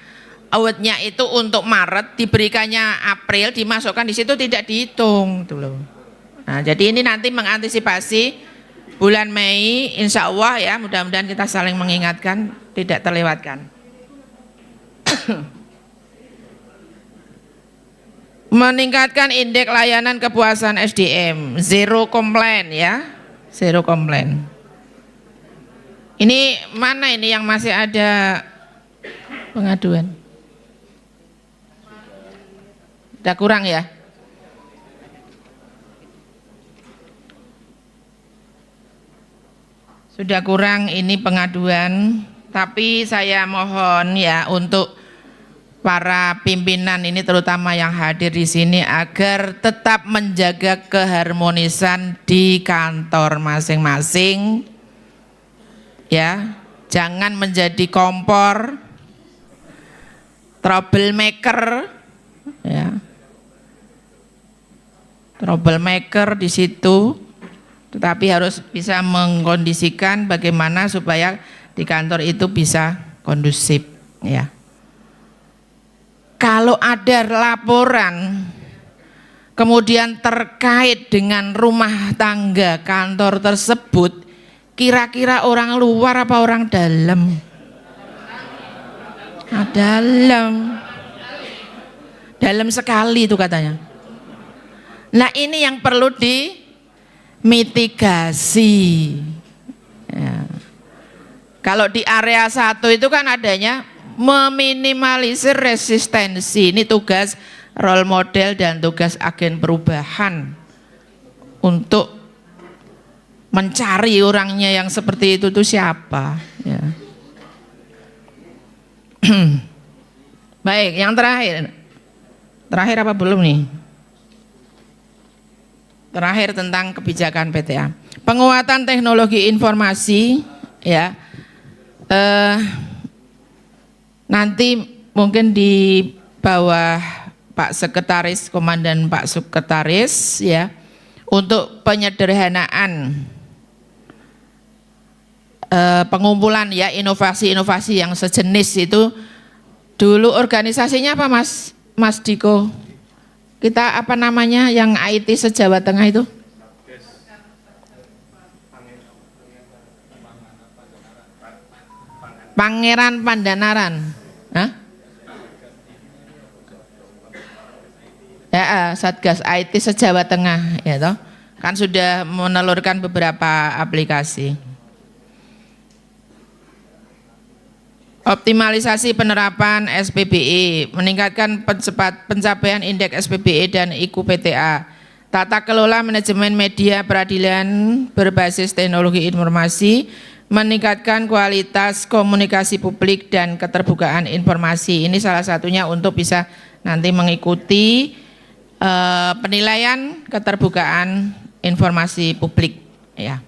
awardnya itu untuk Maret, diberikannya April, dimasukkan di situ tidak dihitung tuh loh. Nah jadi ini nanti mengantisipasi bulan Mei, insya Allah ya, mudah-mudahan kita saling mengingatkan, tidak terlewatkan. Meningkatkan indeks layanan kepuasan SDM, zero complaint ya, zero complaint. Ini mana ini yang masih ada pengaduan? Udah kurang ya? Sudah kurang ini pengaduan, tapi saya mohon ya untuk para pimpinan ini terutama yang hadir di sini agar tetap menjaga keharmonisan di kantor masing-masing. Ya, jangan menjadi kompor. troublemaker, ya, troublemaker di situ, tetapi harus bisa mengkondisikan bagaimana supaya di kantor itu bisa kondusif, ya. Kalau ada laporan kemudian terkait dengan rumah tangga kantor tersebut, kira-kira orang luar apa orang dalam? Nah, dalam sekali itu katanya. Nah, ini yang perlu dimitigasi, ya. Kalau di area 1 itu kan adanya meminimalisir resistensi. Ini tugas role model dan tugas agen perubahan untuk mencari orangnya yang seperti itu tuh siapa, ya. Baik, yang terakhir apa belum nih? Terakhir tentang kebijakan PTA, penguatan teknologi informasi, ya. Nanti mungkin di bawah Pak Sekretaris, Komandan Pak Sekretaris, ya, untuk penyederhanaan pengumpulan, ya, inovasi-inovasi yang sejenis itu. Dulu organisasinya apa, Mas Diko? Kita apa namanya yang IT se-Jawa Tengah itu? Pangeran Pandanaran. Hah? Ya, Satgas IT se-Jawa Tengah, ya toh. Kan sudah menelurkan beberapa aplikasi. Optimalisasi penerapan SPBE, meningkatkan pencapaian indeks SPBE dan IQ PTA. Tata kelola manajemen media peradilan berbasis teknologi informasi, meningkatkan kualitas komunikasi publik dan keterbukaan informasi. Ini salah satunya untuk bisa nanti mengikuti penilaian keterbukaan informasi publik, ya.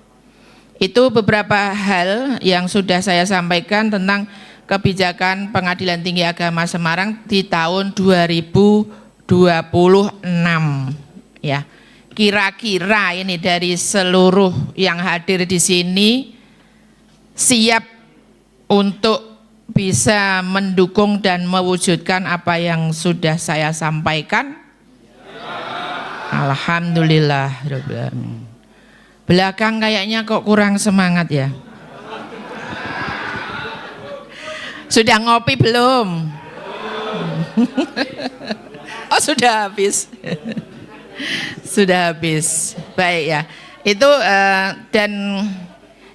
Itu beberapa hal yang sudah saya sampaikan tentang kebijakan Pengadilan Tinggi Agama Semarang di tahun 2026, ya. Kira-kira ini dari seluruh yang hadir di sini siap untuk bisa mendukung dan mewujudkan apa yang sudah saya sampaikan? Alhamdulillah. Belakang kayaknya kok kurang semangat, ya. Sudah ngopi belum? Oh, sudah habis. Sudah habis. Baik, ya. Itu dan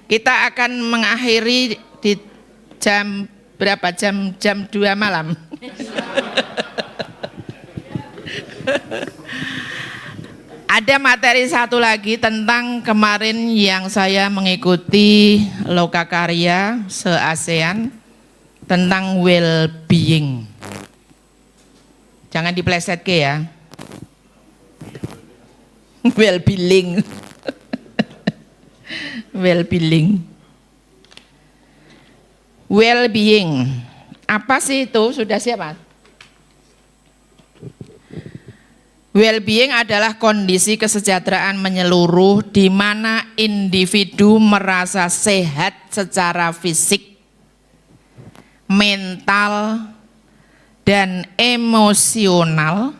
kita akan mengakhiri di jam berapa? Jam 2 malam. Ada materi satu lagi tentang kemarin yang saya mengikuti Lokakarya se-ASEAN tentang well-being. Jangan dipleset ke, ya. Well-being. Well-being. Well-being. Apa sih itu? Sudah siap, Mas? Well-being adalah kondisi kesejahteraan menyeluruh di mana individu merasa sehat secara fisik, mental, dan emosional,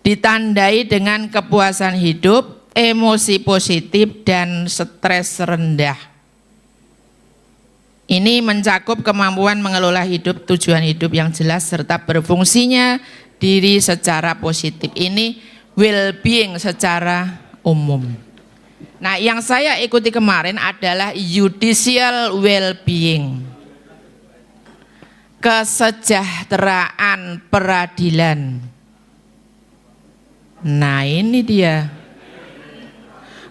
ditandai dengan kepuasan hidup, emosi positif, dan stres rendah. Ini mencakup kemampuan mengelola hidup, tujuan hidup yang jelas, serta berfungsinya diri secara positif. Ini well-being secara umum. Nah, yang saya ikuti kemarin adalah judicial well-being, kesejahteraan peradilan. Nah, ini dia.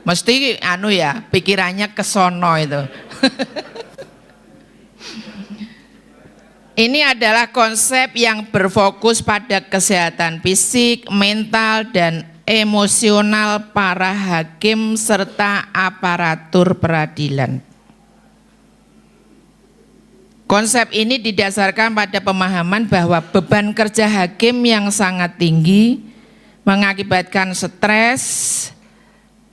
Mesti pikirannya kesono itu. Ini adalah konsep yang berfokus pada kesehatan fisik, mental, dan emosional para hakim serta aparatur peradilan. Konsep ini didasarkan pada pemahaman bahwa beban kerja hakim yang sangat tinggi mengakibatkan stres,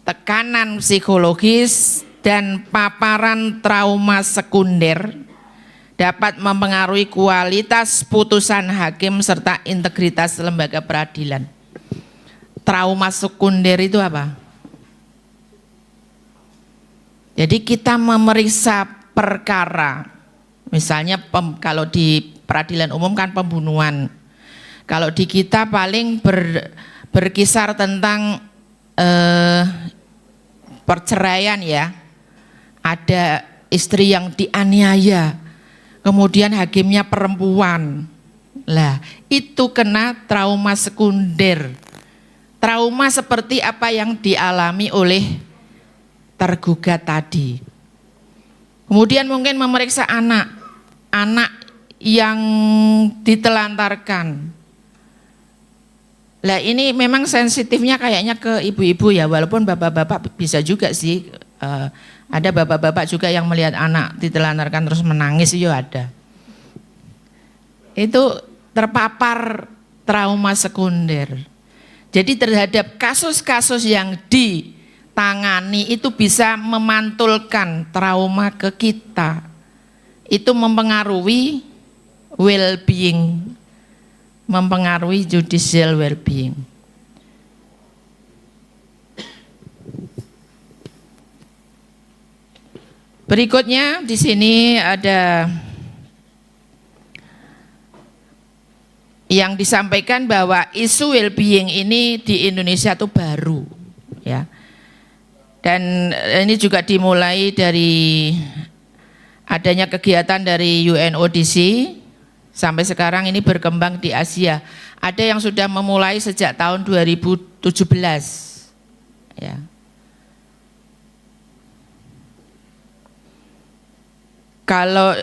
tekanan psikologis, dan paparan trauma sekunder dapat mempengaruhi kualitas putusan hakim serta integritas lembaga peradilan. Trauma sekunder itu apa? Jadi kita memeriksa perkara, misalnya kalau di peradilan umum kan pembunuhan. Kalau di kita paling berkisar tentang perceraian ya. Ada istri yang dianiaya, kemudian hakimnya perempuan. Lah, itu kena trauma sekunder. Trauma seperti apa yang dialami oleh tergugat tadi. Kemudian mungkin memeriksa anak yang ditelantarkan. Lah ini memang sensitifnya kayaknya ke ibu-ibu ya, walaupun bapak-bapak bisa juga sih. Ada bapak-bapak juga yang melihat anak ditelantarkan terus menangis, ya ada. Itu terpapar trauma sekunder. Jadi terhadap kasus-kasus yang ditangani itu bisa memantulkan trauma ke kita. Itu mempengaruhi well-being, mempengaruhi judicial well-being. Berikutnya di sini ada yang disampaikan bahwa isu well-being ini di Indonesia itu baru, ya. Dan ini juga dimulai dari adanya kegiatan dari UNODC sampai sekarang ini berkembang di Asia. Ada yang sudah memulai sejak tahun 2017, ya. Kalau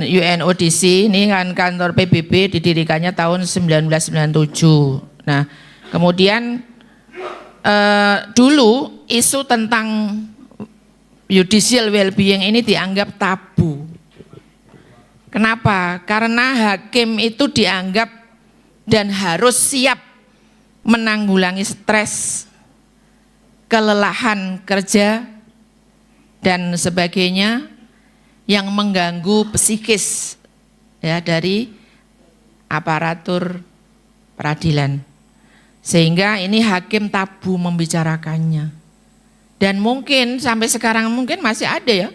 UNODC ini kan kantor PBB didirikannya tahun 1997. Nah, kemudian dulu isu tentang judicial well-being ini dianggap tabu. Kenapa? Karena hakim itu dianggap dan harus siap menanggulangi stres, kelelahan kerja, dan sebagainya yang mengganggu psikis ya dari aparatur peradilan. Sehingga ini hakim tabu membicarakannya. Dan mungkin sampai sekarang mungkin masih ada ya.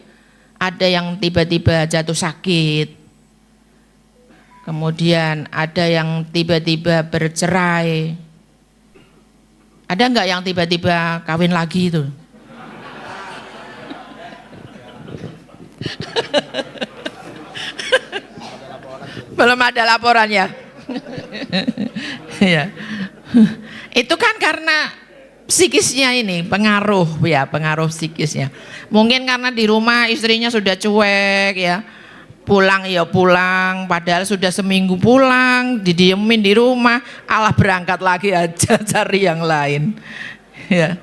Ada yang tiba-tiba jatuh sakit. Kemudian ada yang tiba-tiba bercerai. Ada enggak yang tiba-tiba kawin lagi itu? Belum ada laporannya. Ya. Itu kan karena psikisnya ini pengaruh ya, pengaruh psikisnya. Mungkin karena di rumah istrinya sudah cuek ya. Pulang ya pulang, padahal sudah seminggu pulang, didiemin di rumah, alah berangkat lagi aja cari yang lain. Ya.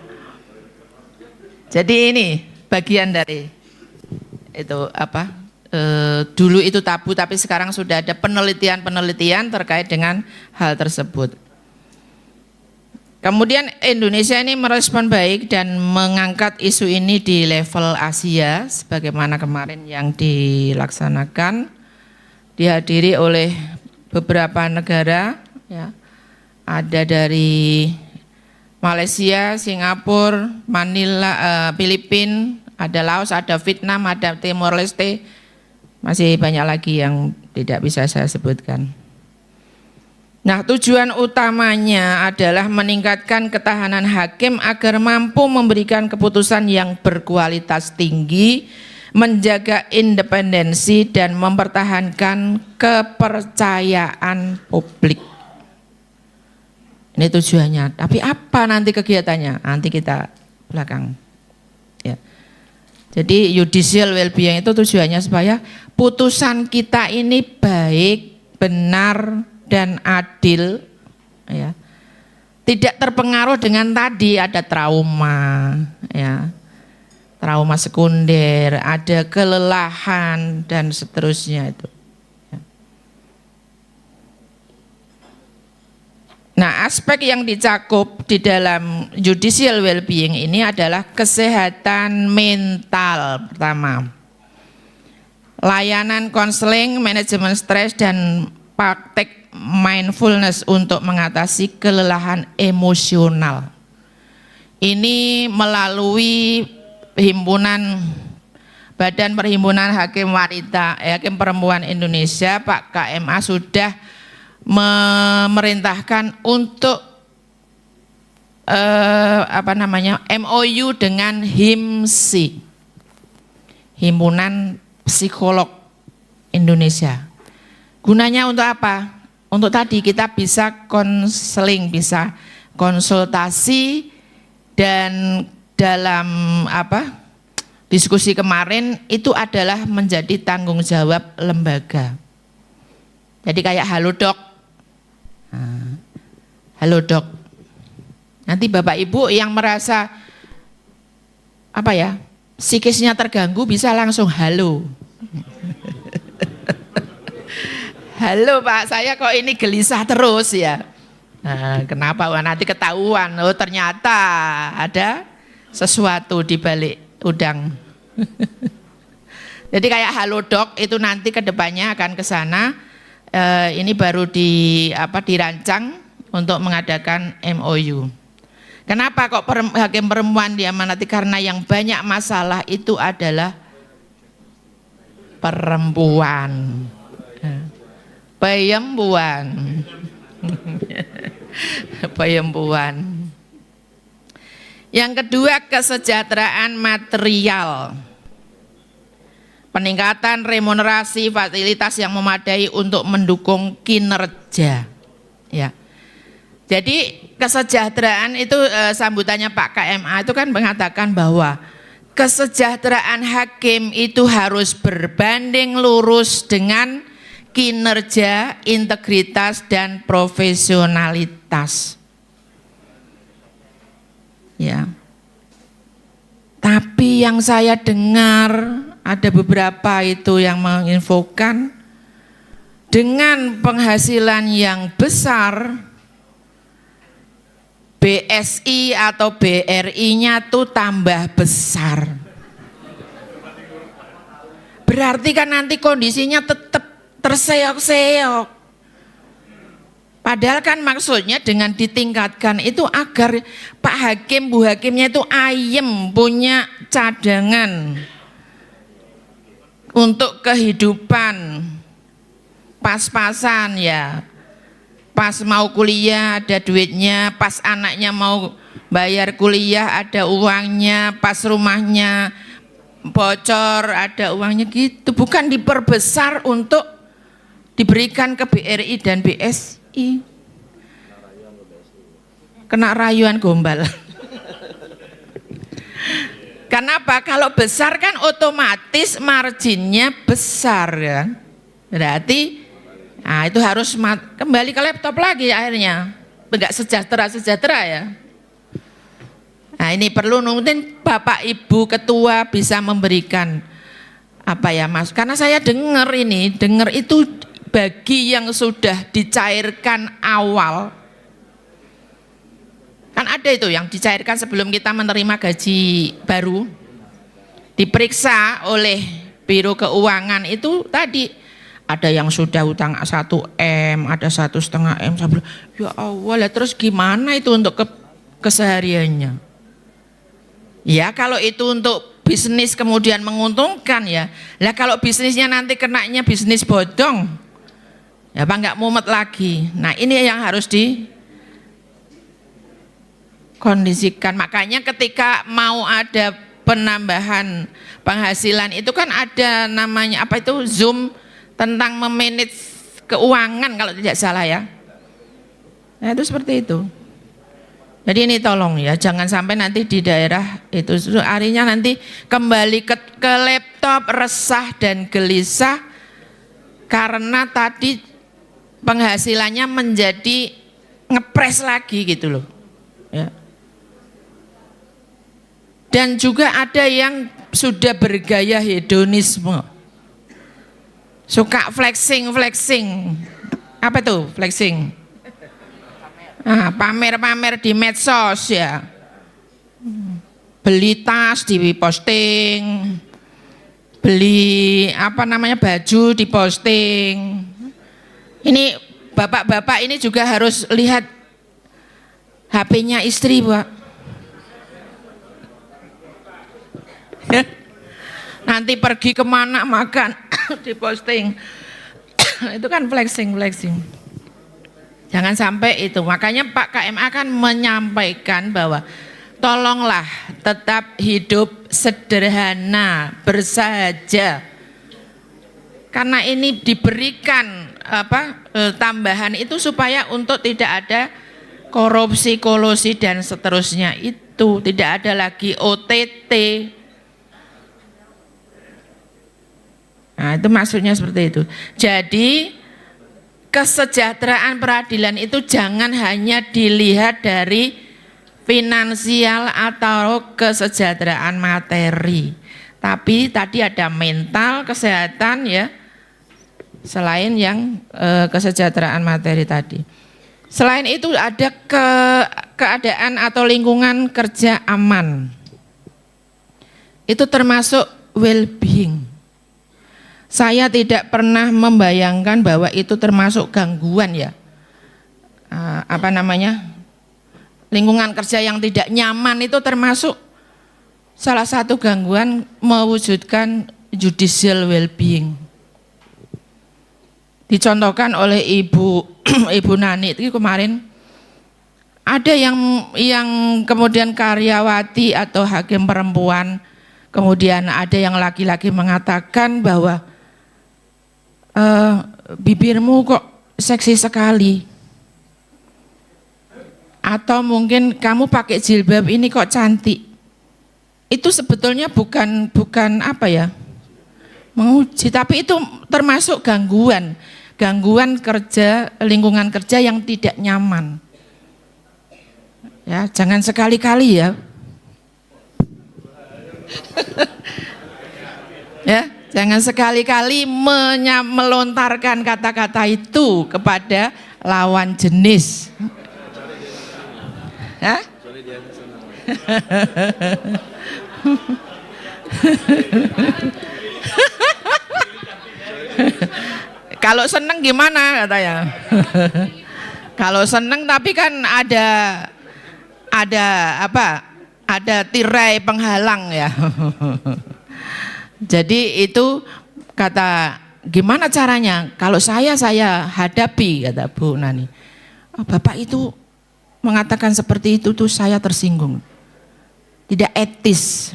Jadi ini bagian dari itu apa? Dulu itu tabu, tapi sekarang sudah ada penelitian-penelitian terkait dengan hal tersebut. Kemudian Indonesia ini merespon baik dan mengangkat isu ini di level Asia, sebagaimana kemarin yang dilaksanakan, dihadiri oleh beberapa negara, ya. Ada dari Malaysia, Singapura, Manila, Filipina, ada Laos, ada Vietnam, ada Timor Leste, masih banyak lagi yang tidak bisa saya sebutkan. Nah, tujuan utamanya adalah meningkatkan ketahanan hakim agar mampu memberikan keputusan yang berkualitas tinggi, menjaga independensi dan mempertahankan kepercayaan publik. Ini tujuannya. Tapi apa nanti kegiatannya? Nanti kita belakang. Ya. Jadi judicial well-being itu tujuannya supaya putusan kita ini baik, benar, dan adil, ya. Tidak terpengaruh dengan tadi ada trauma, ya. trauma sekunder, ada kelelahan dan seterusnya itu. Nah, aspek yang dicakup di dalam judicial well-being ini adalah kesehatan mental pertama. Layanan konseling, manajemen stres, dan praktek mindfulness untuk mengatasi kelelahan emosional. Ini melalui himpunan Badan Perhimpunan Hakim Wanita, Hakim Perempuan Indonesia, Pak KMA sudah memerintahkan untuk MOU dengan HIMSI, Himpunan Psikolog Indonesia. Gunanya untuk apa? Untuk tadi kita bisa konseling, bisa konsultasi, dan dalam diskusi kemarin itu adalah menjadi tanggung jawab lembaga. Jadi kayak halo dok. Halo dok. Nanti Bapak Ibu yang merasa psikisnya terganggu bisa langsung halo. Halo Pak, saya kok ini gelisah terus ya. Kenapa? Wah, nanti ketahuan. Oh, ternyata ada sesuatu di balik udang. Jadi kayak halo dok itu nanti kedepannya akan ke sana. Ini baru dirancang untuk mengadakan MOU. Kenapa kok hakim perempuan diamanati? Karena yang banyak masalah itu adalah perempuan. Perempuan. Yang kedua, kesejahteraan material. Peningkatan remunerasi, fasilitas yang memadai untuk mendukung kinerja. Ya. Jadi kesejahteraan itu sambutannya Pak KMA itu kan mengatakan bahwa kesejahteraan hakim itu harus berbanding lurus dengan kinerja, integritas, dan profesionalitas. Ya. Tapi yang saya dengar ada beberapa itu yang menginfokan dengan penghasilan yang besar, BSI atau BRI-nya tuh tambah besar. Berarti kan nanti kondisinya tetap terseok-seok. Padahal kan maksudnya dengan ditingkatkan itu agar Pak Hakim, Bu Hakimnya itu ayem, punya cadangan untuk kehidupan pas-pasan ya. Pas mau kuliah ada duitnya, pas anaknya mau bayar kuliah ada uangnya, pas rumahnya bocor ada uangnya gitu. Bukan diperbesar untuk diberikan ke BRI dan BSI. Kena rayuan gombal. Kenapa? Kalau besar kan otomatis marginnya besar kan. Berarti itu harus kembali ke laptop lagi akhirnya. Enggak sejahtera ya. Nah ini perlu mungkin Bapak Ibu Ketua bisa memberikan Mas. Karena saya dengar itu bagi yang sudah dicairkan awal. Kan ada itu yang dicairkan sebelum kita menerima gaji baru. Diperiksa oleh Biro Keuangan itu tadi ada yang sudah utang 1 M, ada 1,5 M. Saya bilang, ya Allah, terus gimana itu untuk kesehariannya? Ya kalau itu untuk bisnis kemudian menguntungkan ya. Lah kalau bisnisnya nanti kenanya bisnis bodong, ya Pak nggak mumet lagi. Nah ini yang harus dikondisikan. Makanya ketika mau ada penambahan penghasilan itu kan ada namanya Zoom tentang memanage keuangan kalau tidak salah ya. Nah itu seperti itu. Jadi ini tolong ya, jangan sampai nanti di daerah itu harinya nanti kembali ke laptop resah dan gelisah karena tadi penghasilannya menjadi ngepres lagi gitu loh. Ya. Dan juga ada yang sudah bergaya hedonisme. Suka flexing. Apa tuh flexing? Pamer-pamer di medsos ya. Beli tas diposting, beli baju diposting. Ini bapak-bapak ini juga harus lihat HP-nya istri, Pak. Nanti pergi kemana makan diposting. Itu kan flexing. Jangan sampai itu. Makanya Pak KMA kan menyampaikan bahwa tolonglah tetap hidup sederhana, bersahaja. Karena ini diberikan tambahan itu supaya untuk tidak ada korupsi, kolusi dan seterusnya itu. Tidak ada lagi OTT. Nah, itu maksudnya seperti itu. Jadi kesejahteraan peradilan itu jangan hanya dilihat dari finansial atau kesejahteraan materi, tapi tadi ada mental, kesehatan ya, selain yang kesejahteraan materi tadi. Selain itu ada keadaan atau lingkungan kerja aman. Itu termasuk well-being. Saya tidak pernah membayangkan bahwa itu termasuk gangguan ya. Lingkungan kerja yang tidak nyaman itu termasuk salah satu gangguan mewujudkan judicial well-being. Dicontohkan oleh Ibu Nani itu kemarin, ada yang kemudian karyawati atau hakim perempuan, kemudian ada yang laki-laki mengatakan bahwa bibirmu kok seksi sekali, atau mungkin kamu pakai jilbab ini kok cantik. Itu sebetulnya bukan menguji, tapi itu termasuk gangguan kerja, lingkungan kerja yang tidak nyaman. Ya, jangan sekali-kali ya. Ya, jangan sekali-kali melontarkan kata-kata itu kepada lawan jenis. Hah? Kalau seneng gimana katanya? Kalau seneng tapi kan ada tirai penghalang ya. Jadi itu kata gimana caranya? Kalau saya hadapi, kata Bu Nani. Bapak itu mengatakan seperti itu tuh saya tersinggung. Tidak etis.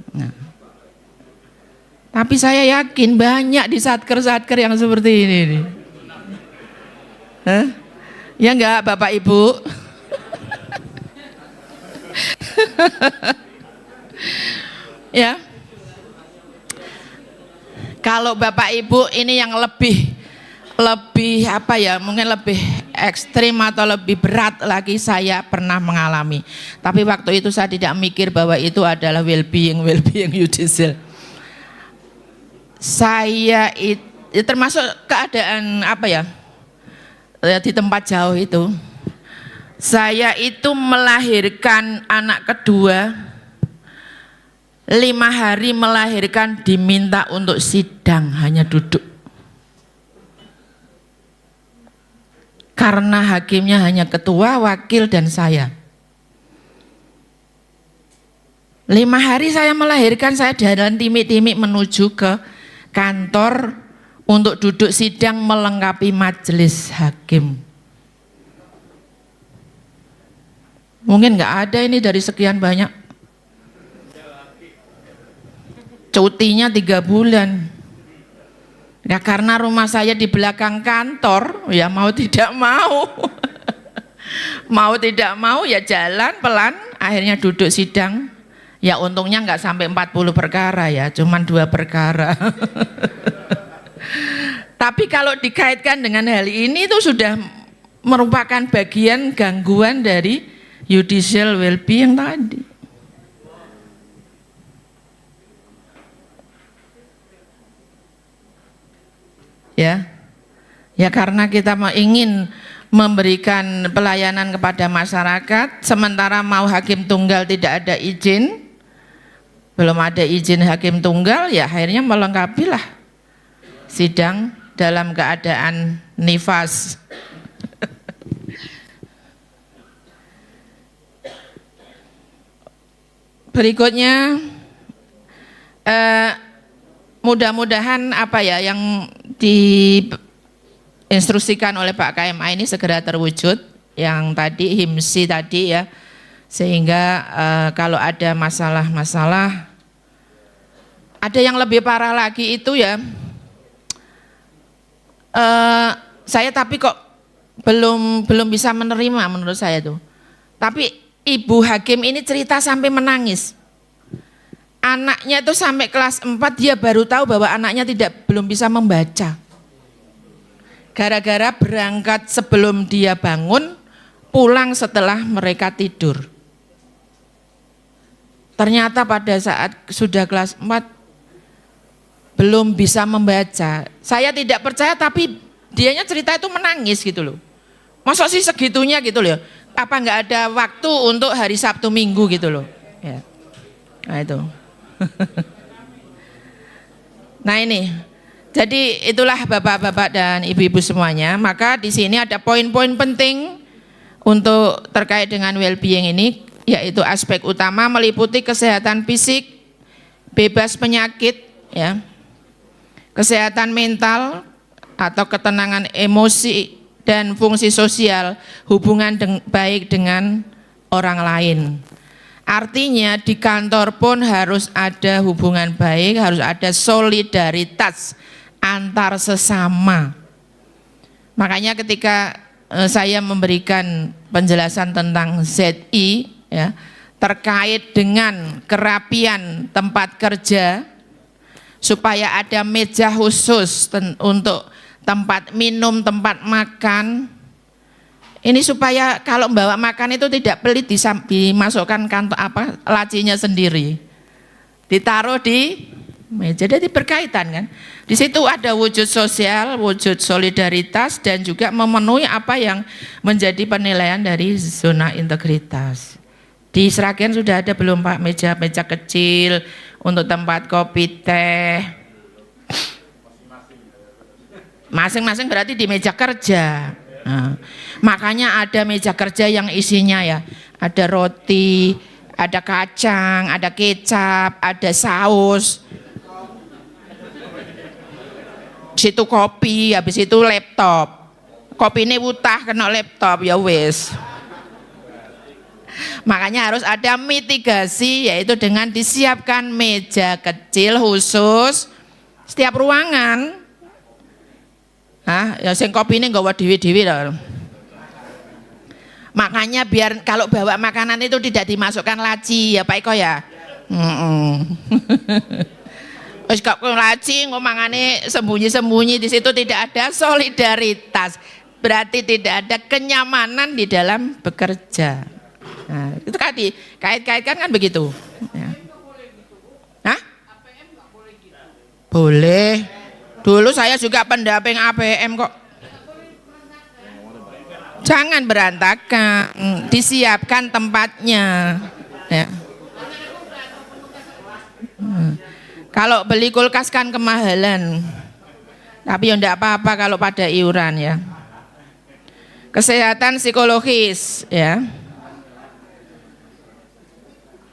Nah. Tapi saya yakin banyak di satker yang seperti ini. Hah? Ya enggak Bapak Ibu? Ya. Kalau Bapak Ibu ini yang lebih mungkin lebih ekstrim atau lebih berat lagi saya pernah mengalami. Tapi waktu itu saya tidak mikir bahwa itu adalah well-being judicial. Saya itu termasuk keadaan di tempat jauh itu. Saya itu melahirkan anak kedua, 5 hari melahirkan diminta untuk sidang, hanya duduk. Karena hakimnya hanya ketua, wakil, dan saya. 5 hari saya melahirkan, saya jalan timik-timik menuju ke kantor untuk duduk sidang melengkapi majelis hakim. Mungkin nggak ada ini dari sekian banyak. Cutinya 3 bulan. Ya karena rumah saya di belakang kantor, ya mau tidak mau. Mau tidak mau ya jalan pelan, akhirnya duduk sidang. Ya untungnya nggak sampai 40 perkara ya, cuman 2 perkara. Tapi kalau dikaitkan dengan hal ini itu sudah merupakan bagian gangguan dari judicial well-being tadi. Ya. Ya karena kita ingin memberikan pelayanan kepada masyarakat, sementara mau hakim tunggal tidak ada izin, belum ada izin hakim tunggal, ya akhirnya melengkapilah sidang dalam keadaan nifas. Berikutnya, mudah-mudahan apa ya yang diinstruksikan oleh Pak KMA ini segera terwujud, yang tadi HIMSI tadi ya, sehingga kalau ada masalah-masalah, ada yang lebih parah lagi itu ya, saya tapi kok belum bisa menerima menurut saya tuh. Tapi ibu hakim ini cerita sampai menangis. Anaknya itu sampai kelas 4 dia baru tahu bahwa anaknya belum bisa membaca. Gara-gara berangkat sebelum dia bangun, pulang setelah mereka tidur. Ternyata pada saat sudah kelas 4 belum bisa membaca. Saya tidak percaya tapi dianya cerita itu menangis gitu loh. Masa sih segitunya gitu loh. Apa nggak ada waktu untuk hari Sabtu Minggu gitu loh. Ya. Nah itu. Nah ini. Jadi itulah bapak-bapak dan ibu-ibu semuanya. Maka di sini ada poin-poin penting untuk terkait dengan well-being ini, yaitu aspek utama meliputi kesehatan fisik, bebas penyakit, ya, kesehatan mental atau ketenangan emosi dan fungsi sosial, hubungan baik dengan orang lain. Artinya di kantor pun harus ada hubungan baik, harus ada solidaritas antar sesama. Makanya ketika saya memberikan penjelasan tentang ZI ya, terkait dengan kerapian tempat kerja, supaya ada meja khusus untuk tempat minum, tempat makan. Ini supaya kalau bawa makan itu tidak pelit, dimasukkan kantong lacinya sendiri, ditaruh di meja. Jadi berkaitan kan. Di situ ada wujud sosial, wujud solidaritas, dan juga memenuhi apa yang menjadi penilaian dari zona integritas. Di Sragen sudah ada belum Pak meja-meja kecil untuk tempat kopi teh? Masing-masing berarti di meja kerja. Nah, makanya ada meja kerja yang isinya ya, ada roti, ada kacang, ada kecap, ada saus. Situ kopi, habis itu laptop. Kopi ini utah kena laptop ya wis. Makanya harus ada mitigasi, yaitu dengan disiapkan meja kecil khusus setiap ruangan. Ya sing kopi ini nggawa dewi-dewi loh. Makanya biar kalau bawa makanan itu tidak dimasukkan laci ya Pak Iko ya. Wis kok laci ngomongane sembunyi-sembunyi, di situ tidak ada solidaritas. Berarti tidak ada kenyamanan di dalam bekerja. Nah, itu kan dikait-kaitkan kan begitu. Ya. Hah? Boleh. Dulu saya juga pendamping APM kok. Jangan berantakan, disiapkan tempatnya. Ya. Kalau beli kulkas kan kemahalan. Tapi ya enggak apa-apa kalau pada iuran ya. Kesehatan psikologis ya.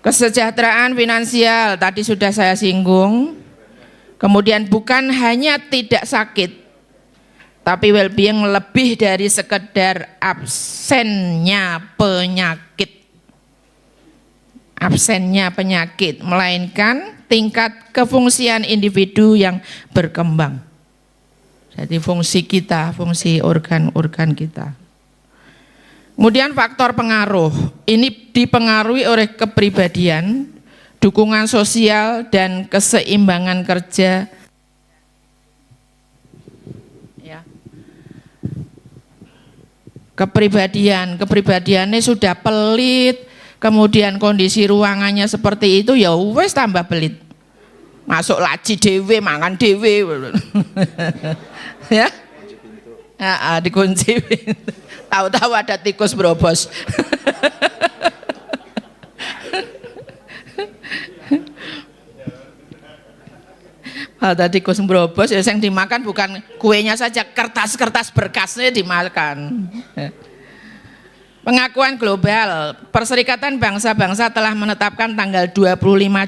Kesejahteraan finansial tadi sudah saya singgung. Kemudian bukan hanya tidak sakit, tapi well-being lebih dari sekedar absennya penyakit. Absennya penyakit, melainkan tingkat kefungsian individu yang berkembang. Jadi fungsi kita, fungsi organ-organ kita. Kemudian faktor pengaruh, ini dipengaruhi oleh kepribadian, dukungan sosial, dan keseimbangan kerja. Ya. Kepribadiannya sudah pelit, kemudian kondisi ruangannya seperti itu, ya wes tambah pelit. Masuk laci dewe, mangan dewe. Ya. Dikunci pintu. Tahu-tahu ada tikus berobos. Ada tikus berobos, ya yang dimakan bukan kuenya saja, kertas-kertas berkasnya dimakan. Pengakuan global, Perserikatan Bangsa-Bangsa telah menetapkan tanggal 25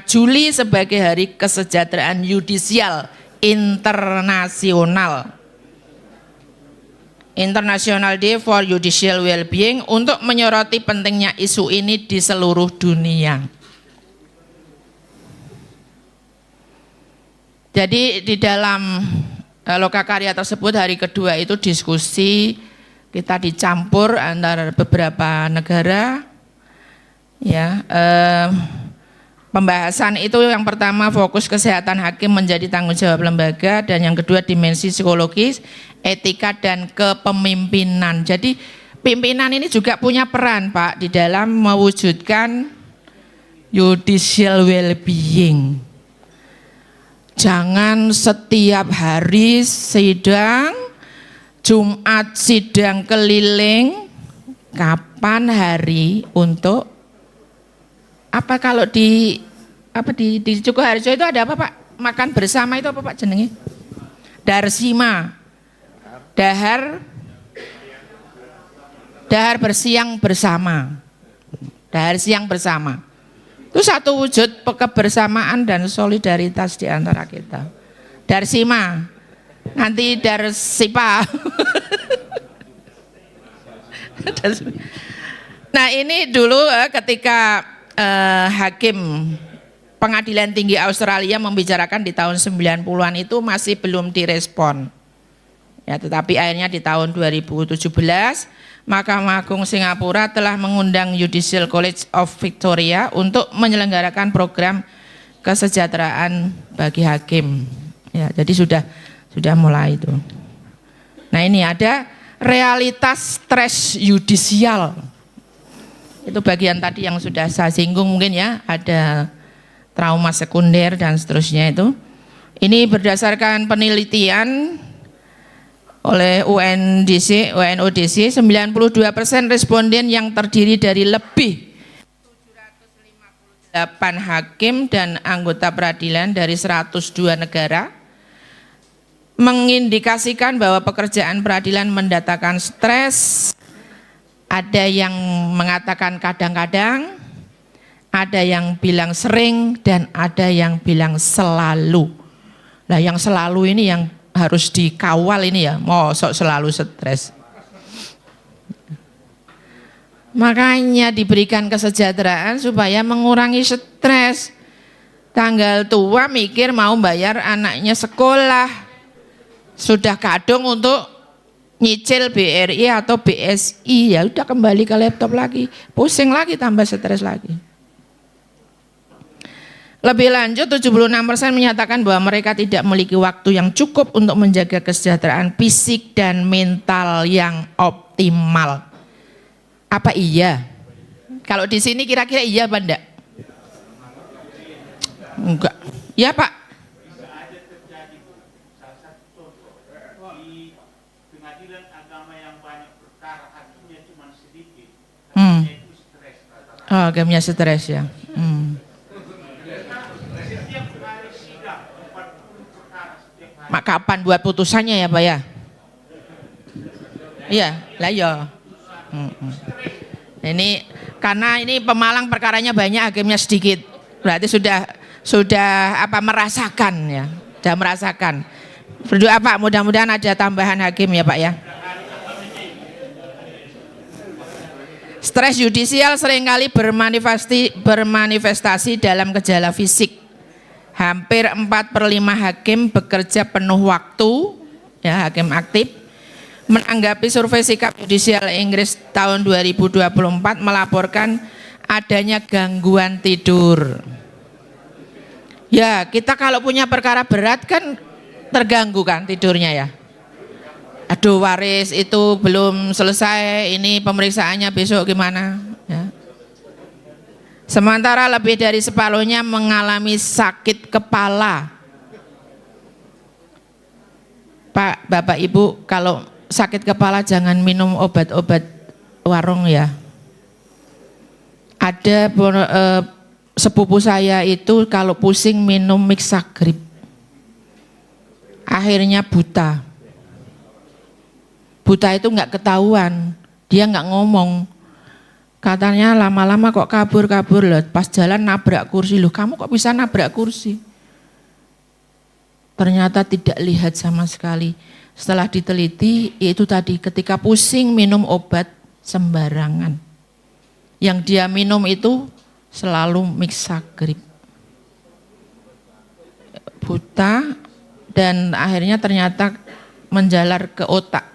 Juli sebagai Hari Kesejahteraan Yudisial Internasional. International Day for Judicial Wellbeing untuk menyoroti pentingnya isu ini di seluruh dunia. Jadi di dalam lokakarya tersebut hari kedua itu diskusi kita dicampur antara beberapa negara, ya. Pembahasan itu yang pertama fokus kesehatan hakim menjadi tanggung jawab lembaga, dan yang kedua dimensi psikologis, etika dan kepemimpinan. Jadi pimpinan ini juga punya peran, Pak, di dalam mewujudkan judicial well-being. Jangan setiap hari sidang, Jumat sidang keliling, kapan hari untuk apa? Kalau di Sukoharjo itu ada apa, Pak? Makan bersama itu apa, Pak, jenenge? Darsima. Dahar bersiang bersama. Dahar siang bersama. Itu satu wujud kebersamaan dan solidaritas di antara kita. Darsima. Nanti Darsipa. Nah, ini dulu ketika hakim Pengadilan Tinggi Australia membicarakan di tahun 90-an itu masih belum direspon. Ya, tetapi akhirnya di tahun 2017 Mahkamah Agung Singapura telah mengundang Judicial College of Victoria untuk menyelenggarakan program kesejahteraan bagi hakim. Ya, jadi sudah mulai itu. Nah, ini ada realitas stres yudisial. Itu bagian tadi yang sudah saya singgung mungkin ya, ada trauma sekunder dan seterusnya itu. Ini berdasarkan penelitian oleh UNODC, 92% responden yang terdiri dari lebih 758 hakim dan anggota peradilan dari 102 negara mengindikasikan bahwa pekerjaan peradilan mendatangkan stres. Ada yang mengatakan kadang-kadang, ada yang bilang sering, dan ada yang bilang selalu. Nah, yang selalu ini yang harus dikawal ini ya, mosok selalu stres. Makanya diberikan kesejahteraan supaya mengurangi stres. Tanggal tua mikir mau bayar anaknya sekolah, sudah kadung untuk nyicil BRI atau BSI, ya udah kembali ke laptop lagi, pusing lagi, tambah stres lagi. Lebih lanjut, 76% menyatakan bahwa mereka tidak memiliki waktu yang cukup untuk menjaga kesejahteraan fisik dan mental yang optimal. Apa iya? Kalau di sini kira-kira iya apa enggak? Enggak. Ya, Pak. Oh, gamenya stres ya. Mak kapan buat putusannya ya, Pak ya? Iya, lah ya. Ini karena ini Pemalang perkaranya banyak, hakimnya sedikit. Berarti sudah apa merasakan ya, sudah merasakan. Berdoa Pak, mudah-mudahan ada tambahan hakim ya, Pak ya. Stres yudisial seringkali bermanifestasi dalam gejala fisik. Hampir 4/5 hakim bekerja penuh waktu, ya, hakim aktif. Menanggapi survei sikap yudisial Inggris tahun 2024 melaporkan adanya gangguan tidur. Ya, kita kalau punya perkara berat kan terganggu kan tidurnya ya. Aduh, waris itu belum selesai, ini pemeriksaannya besok gimana ya. Sementara lebih dari separuhnya mengalami sakit kepala. Pak, Bapak, Ibu, kalau sakit kepala jangan minum obat-obat warung ya. Ada sepupu saya itu kalau pusing minum Mixagrip. Akhirnya buta. Buta itu nggak ketahuan, dia nggak ngomong. Katanya lama-lama kok kabur-kabur loh, pas jalan nabrak kursi. Loh, kamu kok bisa nabrak kursi? Ternyata tidak lihat sama sekali. Setelah diteliti, itu tadi ketika pusing minum obat sembarangan. Yang dia minum itu selalu Mixagrip. Buta dan akhirnya ternyata menjalar ke otak.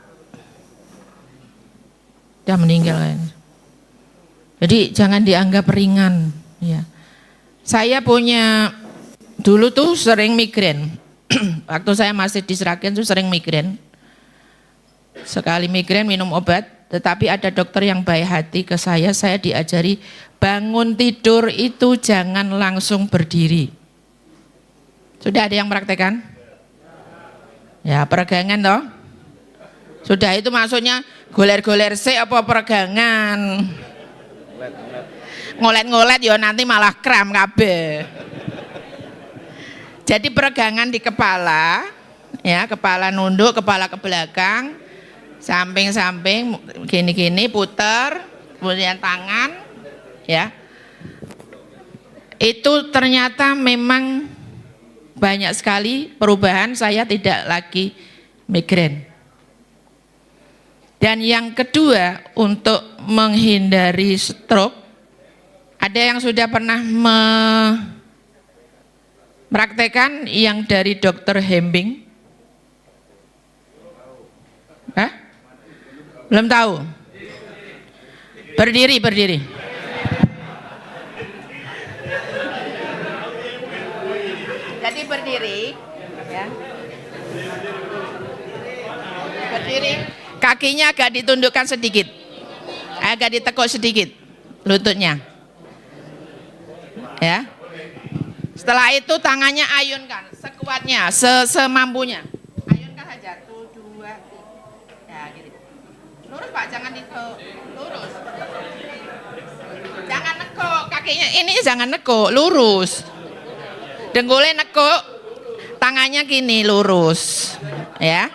Dia meninggal kayaknya. Jadi jangan dianggap ringan. Ya. Saya punya dulu tuh sering migrain. Waktu saya masih di Sragen tuh sering migrain. Sekali migrain minum obat, tetapi ada dokter yang baik hati ke saya diajari bangun tidur itu jangan langsung berdiri. Sudah ada yang praktekan? Ya, peregangan toh. Sudah itu maksudnya goler-goler sik apa peregangan? Ngolet-ngolet ya nanti malah kram kabeh. Jadi peregangan di kepala, ya, kepala nunduk, kepala ke belakang, samping-samping, gini-gini, puter, kemudian tangan, ya. Itu ternyata memang banyak sekali perubahan, saya tidak lagi migrain. Dan yang kedua, untuk menghindari stroke, ada yang sudah pernah mempraktekan yang dari Dr. Hembing? Hah? Belum tahu? Berdiri, berdiri. Jadi berdiri, ya. Berdiri, kakinya agak ditundukkan sedikit, agak ditekuk sedikit lututnya. Ya. Setelah itu tangannya ayunkan sekuatnya, semampunya. Ayunkan saja. 1, 2, 3. Ya, gitu. Lurus Pak, jangan ditekuk. Lurus. Jangan nekuk kakinya. Ini jangan nekuk, lurus. Dengkulnya nekuk, tangannya gini lurus. Ya.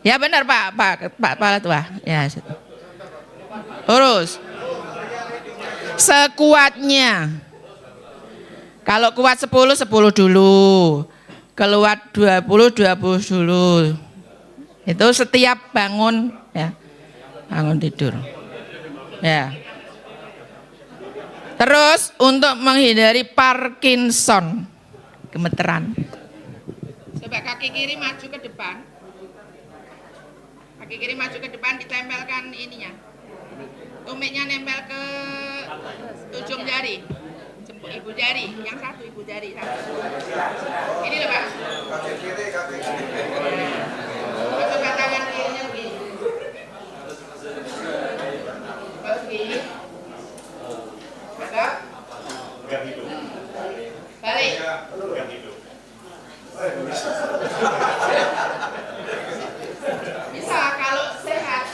Ya benar Pak Kepala Tua. Ya. Lurus. Sekuatnya. Kalau kuat 10 dulu, keluar 20 dulu. Itu setiap bangun, ya, bangun tidur. Ya. Terus untuk menghindari Parkinson, gemeteran. Coba kaki kiri maju ke depan. Kaki kiri maju ke depan, ditempelkan ininya. Tumitnya nempel ke ujung jari. Ibu jari, yang satu ibu jari satu. Ini loh Pak. Kaki kiri. Coba tangan kirinya begini. Begini. Agak. Balik. Bisa kalau sehat.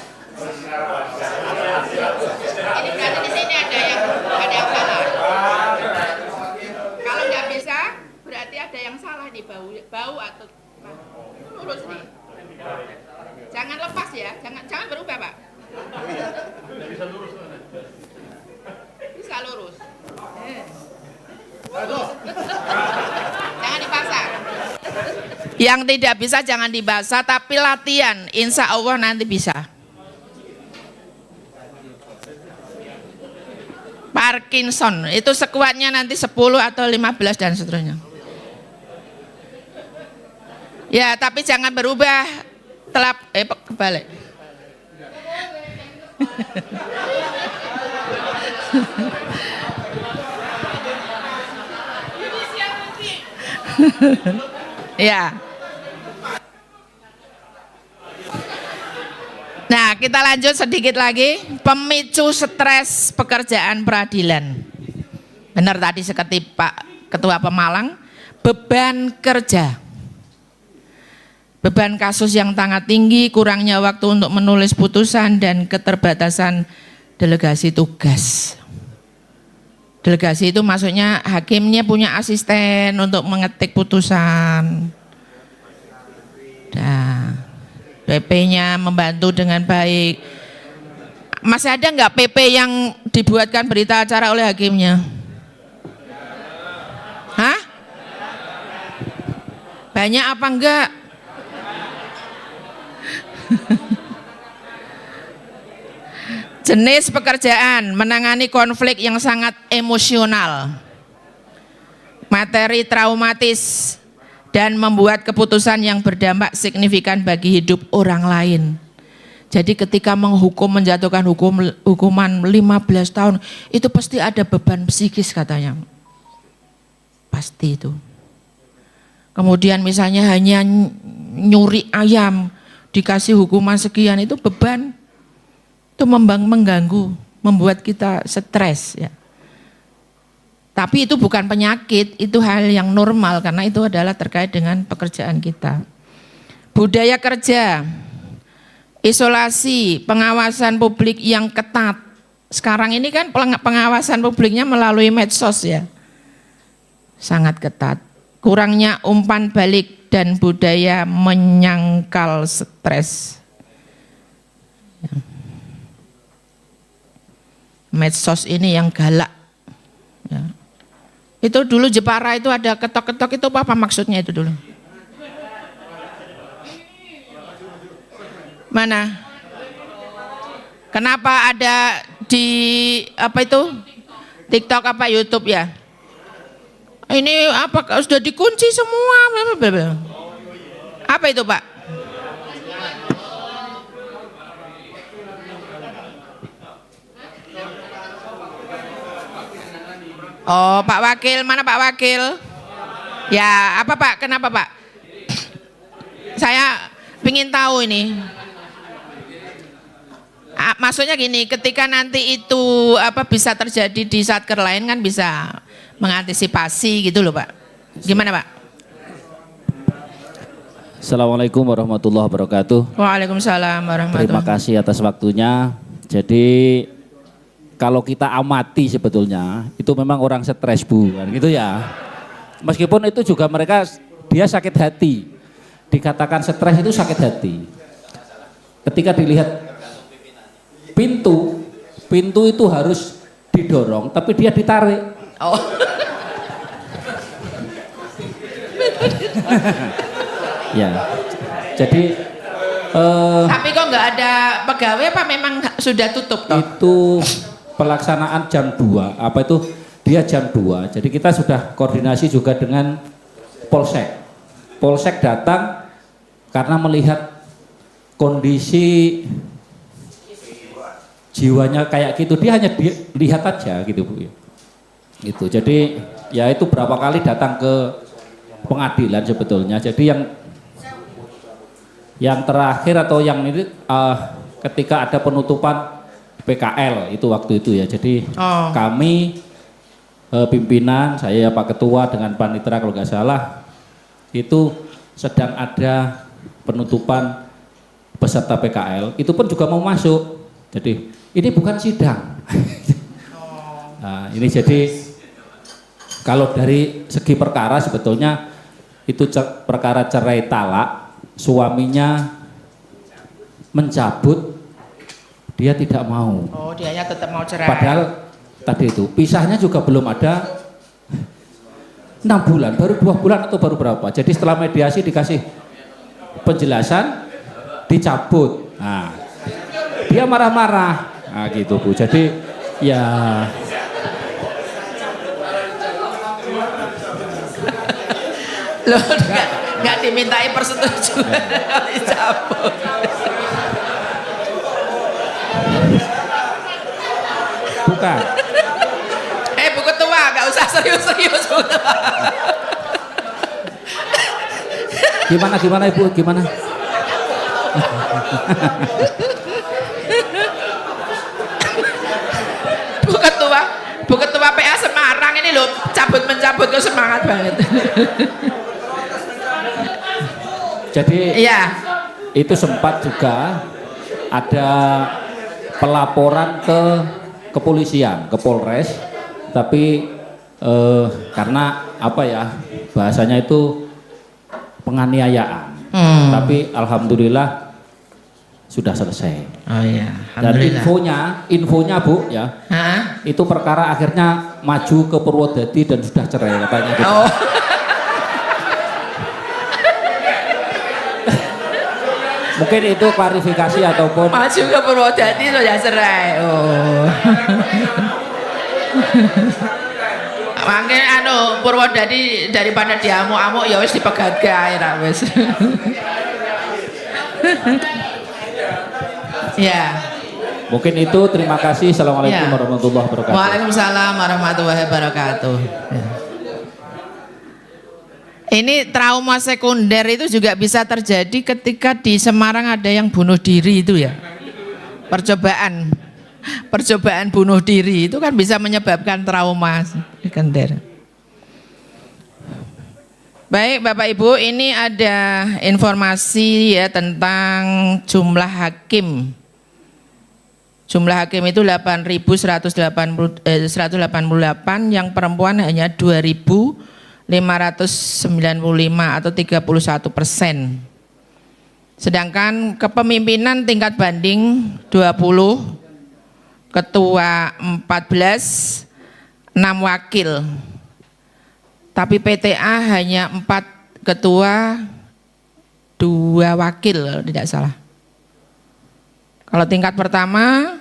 Ini berarti di sini ada yang salah. Kalau nggak bisa, berarti ada yang salah di bau atau lurus nih. Jangan lepas ya, jangan berubah Pak. Bisa lurus. Bisa lurus. Jangan dipaksa. Yang tidak bisa jangan dibasah, tapi latihan, insya Allah nanti bisa. Parkinson itu sekuatnya nanti 10 atau 15 dan seterusnya. Ya, tapi jangan berubah kebalik. Ya. Nah, kita lanjut sedikit lagi. Pemicu stres pekerjaan peradilan. Benar tadi seperti Pak Ketua Pemalang, beban kerja. Beban kasus yang sangat tinggi, kurangnya waktu untuk menulis putusan dan keterbatasan delegasi tugas. Delegasi itu maksudnya hakimnya punya asisten untuk mengetik putusan. Nah, PP-nya membantu dengan baik. Masih ada nggak PP yang dibuatkan berita acara oleh hakimnya? Hah? Banyak apa enggak? Jenis pekerjaan menangani konflik yang sangat emosional, materi traumatis, dan membuat keputusan yang berdampak signifikan bagi hidup orang lain. Jadi ketika menjatuhkan hukuman 15 tahun, itu pasti ada beban psikis katanya. Pasti itu. Kemudian misalnya hanya nyuri ayam, dikasih hukuman sekian, itu beban. Itu mengganggu, membuat kita stres ya. Tapi itu bukan penyakit, itu hal yang normal karena itu adalah terkait dengan pekerjaan kita. Budaya kerja, isolasi, pengawasan publik yang ketat. Sekarang ini kan pengawasan publiknya melalui medsos ya. Sangat ketat. Kurangnya umpan balik dan budaya menyangkal stres. Medsos ini yang galak. Ya. Itu dulu Jepara itu ada ketok-ketok, itu apa maksudnya itu dulu? Mana? Kenapa ada di apa itu? TikTok apa YouTube ya? Ini apa sudah dikunci semua? Apa itu, Pak? Oh, Pak Wakil, mana Pak Wakil? Ya, apa Pak? Kenapa Pak? Saya ingin tahu ini. Maksudnya gini, ketika nanti itu apa bisa terjadi di satker lain kan bisa mengantisipasi gitu loh Pak. Gimana Pak? Assalamualaikum warahmatullahi wabarakatuh. Waalaikumsalam warahmatullahi Terima kasih atas waktunya. Jadi kalau kita amati sebetulnya itu memang orang stres Bu, kan gitu ya. Meskipun itu juga dia sakit hati. Dikatakan stres itu sakit hati. Ketika dilihat pintu itu harus didorong, tapi dia ditarik. Oh. Ya, jadi tapi kok nggak ada pegawai apa memang sudah tutup toh? Itu pelaksanaan jam 2, apa itu dia jam 2, jadi kita sudah koordinasi juga dengan Polsek datang karena melihat kondisi jiwanya kayak gitu, dia hanya lihat aja gitu Bu. Gitu. Jadi ya itu berapa kali datang ke pengadilan sebetulnya. Jadi yang terakhir atau yang ini ketika ada penutupan PKL itu waktu itu ya. Jadi kami pimpinan, saya Pak Ketua dengan Panitera kalau nggak salah itu sedang ada penutupan peserta PKL. Itu pun juga mau masuk. Jadi ini bukan sidang. Nah, ini jadi kalau dari segi perkara sebetulnya itu perkara cerai talak, suaminya mencabut, dia tidak mau. Oh, dianya tetap mau cerai. Padahal tadi itu pisahnya juga belum ada 6 bulan, baru 2 bulan atau baru berapa. Jadi setelah mediasi dikasih penjelasan, dicabut. Nah, dia marah-marah. Nah, gitu Bu. Jadi ya Loh, nggak dimintai persetujuan dicabut. bukan. Bu Ketua, nggak usah serius-serius Bu Ketua. Gimana Ibu? Gimana? Bu Ketua PA Semarang ini lo cabut mencabut kok semangat banget. Jadi Iya. itu sempat juga ada pelaporan ke kepolisian, ke Polres, tapi karena apa ya bahasanya itu penganiayaan. Tapi alhamdulillah sudah selesai. Oh iya. Dan infonya Bu ya, Hah? itu perkara akhirnya maju ke Purwodadi dan sudah cerai katanya gitu. Oh. Mungkin itu klarifikasi ataupun Maju ke Purwodadi sudah cerai. Oh. Mangke Purwodadi daripada diamuk-amuk ya wis dipegat gawe ra wis. Ya. mungkin itu. Terima kasih. Assalamualaikum Ya. warahmatullahi wabarakatuh. Waalaikumsalam warahmatullahi wabarakatuh. Ya. Ini trauma sekunder itu juga bisa terjadi ketika di Semarang ada yang bunuh diri itu ya. Percobaan bunuh diri itu kan bisa menyebabkan trauma sekunder. Baik Bapak Ibu, ini ada informasi ya tentang jumlah hakim. Jumlah hakim itu 8.188, yang perempuan hanya 2.595 atau 31%. Sedangkan kepemimpinan tingkat banding 20, ketua 14, 6 wakil. Tapi PTA hanya 4 ketua, 2 wakil kalau tidak salah. Kalau tingkat pertama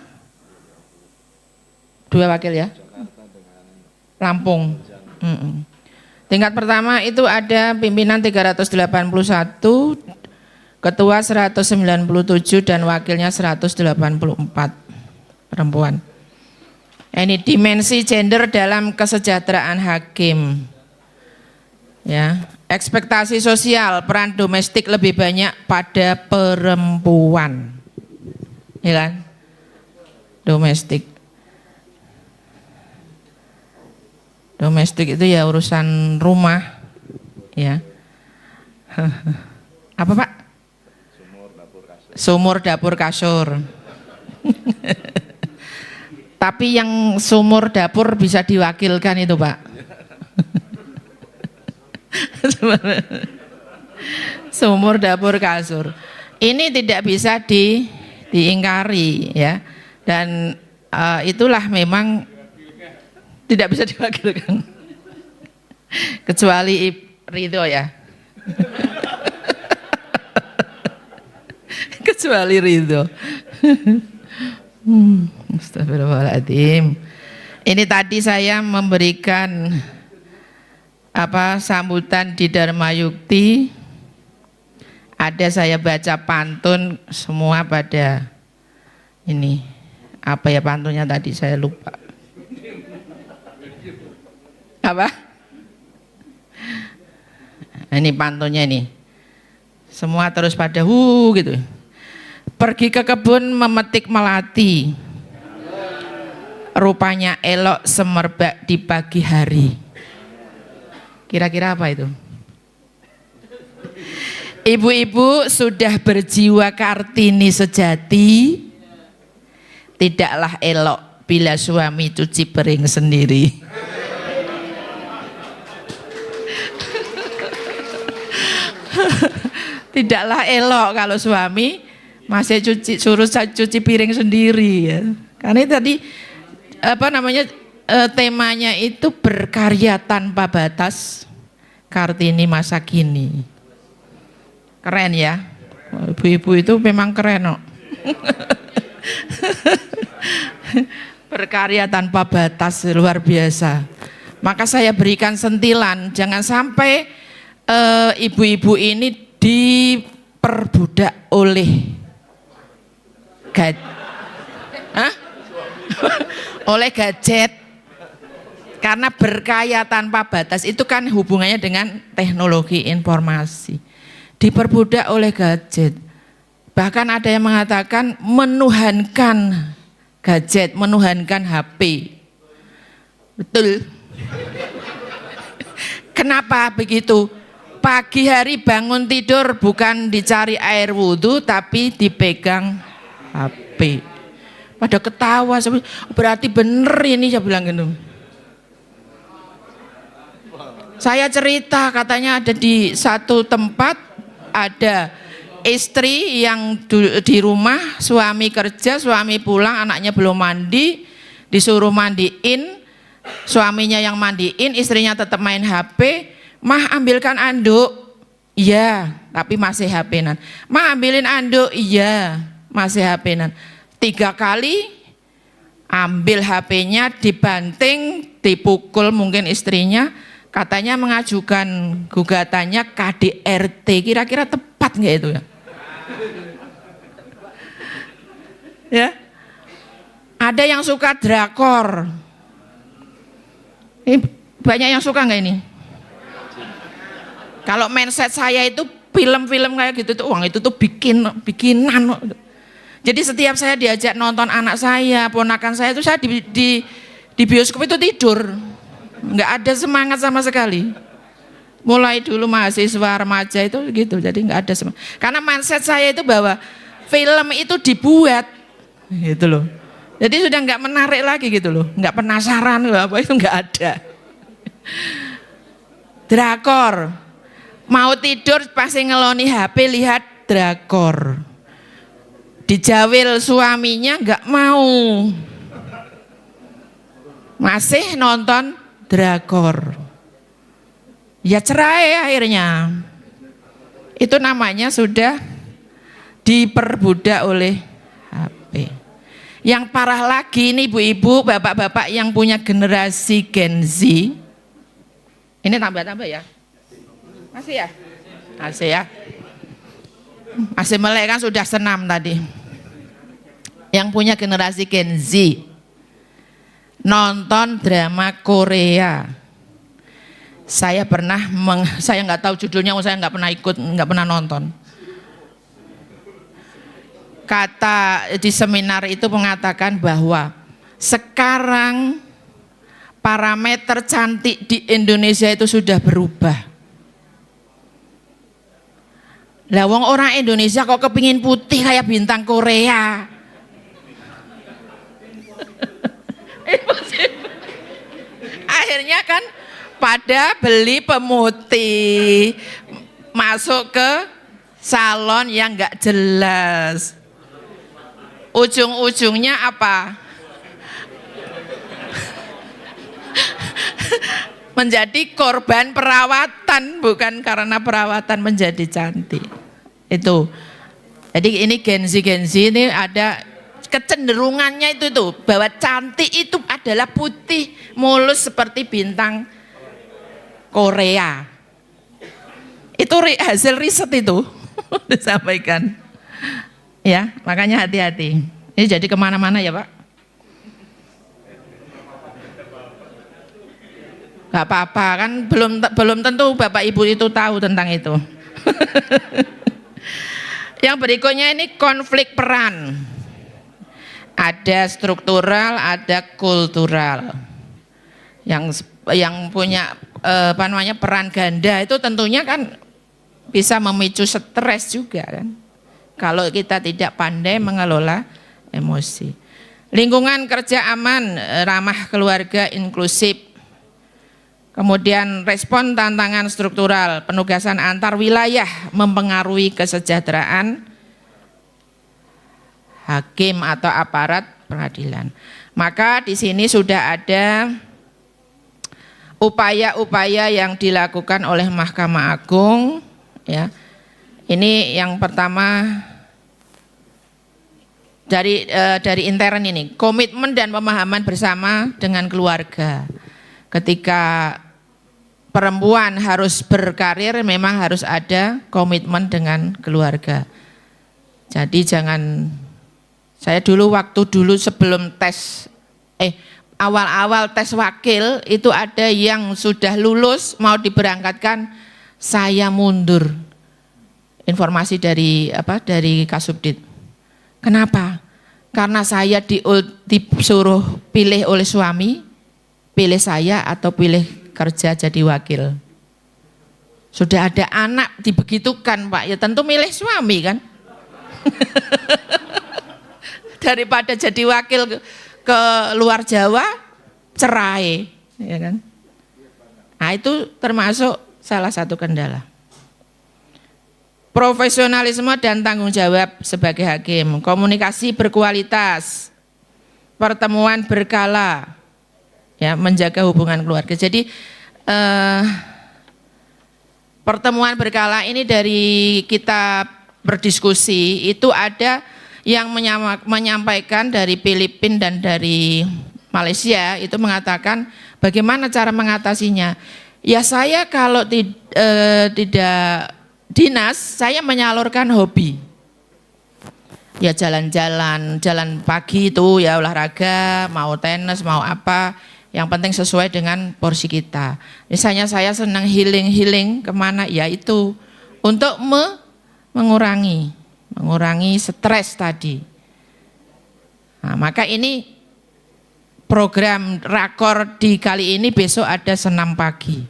2 wakil ya. Lampung. Tingkat pertama itu ada pimpinan 381, ketua 197 dan wakilnya 184 perempuan. Ini dimensi gender dalam kesejahteraan hakim. Ya, ekspektasi sosial peran domestik lebih banyak pada perempuan. Ya kan? Domestik. Domestik itu ya urusan rumah. Ya. Apa Pak? Sumur dapur kasur. Tapi yang sumur dapur bisa diwakilkan itu Pak. Sumur dapur kasur. Ini tidak bisa diingkari ya. Dan itulah memang tidak bisa diwakilkan. Kecuali Ridho ya. Kecuali Ridho. Astagfirullahaladzim. Ini tadi saya memberikan sambutan di Dharma Yukti. Ada saya baca pantun semua pada ini. Apa ya pantunnya tadi saya lupa. Apa? Ini pantunnya ini. Semua terus pada gitu. Pergi ke kebun memetik melati. Rupanya elok semerbak di pagi hari. Kira-kira apa itu? Ibu-ibu sudah berjiwa Kartini sejati, tidaklah elok bila suami cuci piring sendiri. Tidaklah elok kalau suami masih suruh cuci piring sendiri ya. Karena tadi temanya itu berkarya tanpa batas, Kartini masa kini. Keren ya. Ibu-ibu itu memang keren kok. Berkarya tanpa batas, luar biasa. Maka saya berikan sentilan, jangan sampai ibu-ibu ini diperbudak oleh oleh gadget. Karena berkarya tanpa batas itu kan hubungannya dengan teknologi informasi. Diperbudak oleh gadget. Bahkan ada yang mengatakan menuhankan gadget, menuhankan HP. Betul. Kenapa begitu? Pagi hari bangun tidur bukan dicari air wudhu tapi dipegang HP. Pada ketawa, berarti bener ini saya bilang gitu. Saya cerita katanya ada di satu tempat ada istri yang di rumah, suami kerja, suami pulang, anaknya belum mandi, disuruh mandiin, suaminya yang mandiin, istrinya tetap main HP. Mah ambilkan anduk, iya, tapi masih HP-nan. Mah ambilin anduk, iya, masih HP-nan. 3 kali ambil HP-nya, dibanting, dipukul mungkin istrinya, katanya mengajukan gugatannya KDRT. Kira-kira tepat nggak itu ya? Ya, ada yang suka drakor. Ini banyak yang suka nggak ini? Kalau mindset saya itu film-film kayak gitu tuh, uang itu tuh bikinan. Jadi setiap saya diajak nonton anak saya, ponakan saya itu saya di bioskop itu tidur, nggak ada semangat sama sekali. Mulai dulu mahasiswa remaja itu gitu, jadi nggak ada semangat. Karena mindset saya itu bahwa film itu dibuat, gitu loh. Jadi sudah nggak menarik lagi gitu loh, nggak penasaran apa itu nggak ada. Drakor. Mau tidur pasti ngeloni HP lihat drakor. Dijawil suaminya nggak mau. Masih nonton drakor. Ya cerai akhirnya. Itu namanya sudah diperbudak oleh HP. Yang parah lagi ini ibu-ibu, bapak-bapak yang punya generasi Gen Z. Ini tambah-tambah ya. Masih ya? Masih ya? Masih melek kan sudah senam tadi. Yang punya generasi Gen Z nonton drama Korea. Saya pernah, saya nggak tahu judulnya, saya nggak pernah ikut, nggak pernah nonton. Kata di seminar itu mengatakan bahwa sekarang parameter cantik di Indonesia itu sudah berubah. Lah wong orang Indonesia kok kepingin putih kayak bintang Korea. Akhirnya kan pada beli pemutih, masuk ke salon yang nggak jelas. Ujung-ujungnya apa? Menjadi korban perawatan, bukan karena perawatan menjadi cantik. Itu. Jadi ini Gen Z ini ada kecenderungannya itu tuh, bahwa cantik itu adalah putih mulus seperti bintang Korea. Itu hasil riset itu disampaikan. Ya, makanya hati-hati. Ini jadi kemana-mana ya Pak. Gak apa-apa kan, belum tentu Bapak Ibu itu tahu tentang itu. Yang berikutnya ini konflik peran. Ada struktural, ada kultural. Yang punya peran ganda itu tentunya kan bisa memicu stres juga kan. Kalau kita tidak pandai mengelola emosi. Lingkungan kerja aman, ramah keluarga, inklusif. Kemudian respon tantangan struktural, penugasan antar wilayah mempengaruhi kesejahteraan hakim atau aparat peradilan. Maka di sini sudah ada upaya-upaya yang dilakukan oleh Mahkamah Agung, ya. Ini yang pertama dari intern ini, komitmen dan pemahaman bersama dengan keluarga. Ketika perempuan harus berkarir, memang harus ada komitmen dengan keluarga. Jadi jangan, saya waktu dulu sebelum tes, awal-awal tes wakil itu ada yang sudah lulus mau diberangkatkan, saya mundur. Informasi dari Kasubdit. Kenapa? Karena saya disuruh pilih oleh suami, pilih saya atau pilih kerja jadi wakil. Sudah ada anak dibegitukan Pak, ya tentu milih suami kan. Daripada jadi wakil ke luar Jawa, cerai, ya kan. Nah itu termasuk salah satu kendala. Profesionalisme dan tanggung jawab sebagai hakim, komunikasi berkualitas, pertemuan berkala, ya menjaga hubungan keluarga. Jadi pertemuan berkala ini dari kita berdiskusi itu ada yang menyampaikan dari Filipina dan dari Malaysia itu mengatakan bagaimana cara mengatasinya. Ya saya kalau tidak dinas, saya menyalurkan hobi. Ya jalan-jalan, jalan pagi itu ya olahraga, mau tenis, mau apa. Yang penting sesuai dengan porsi kita. Misalnya saya senang healing kemana, ya itu untuk mengurangi stres tadi. Nah, maka ini program rakor di kali ini besok ada senam pagi.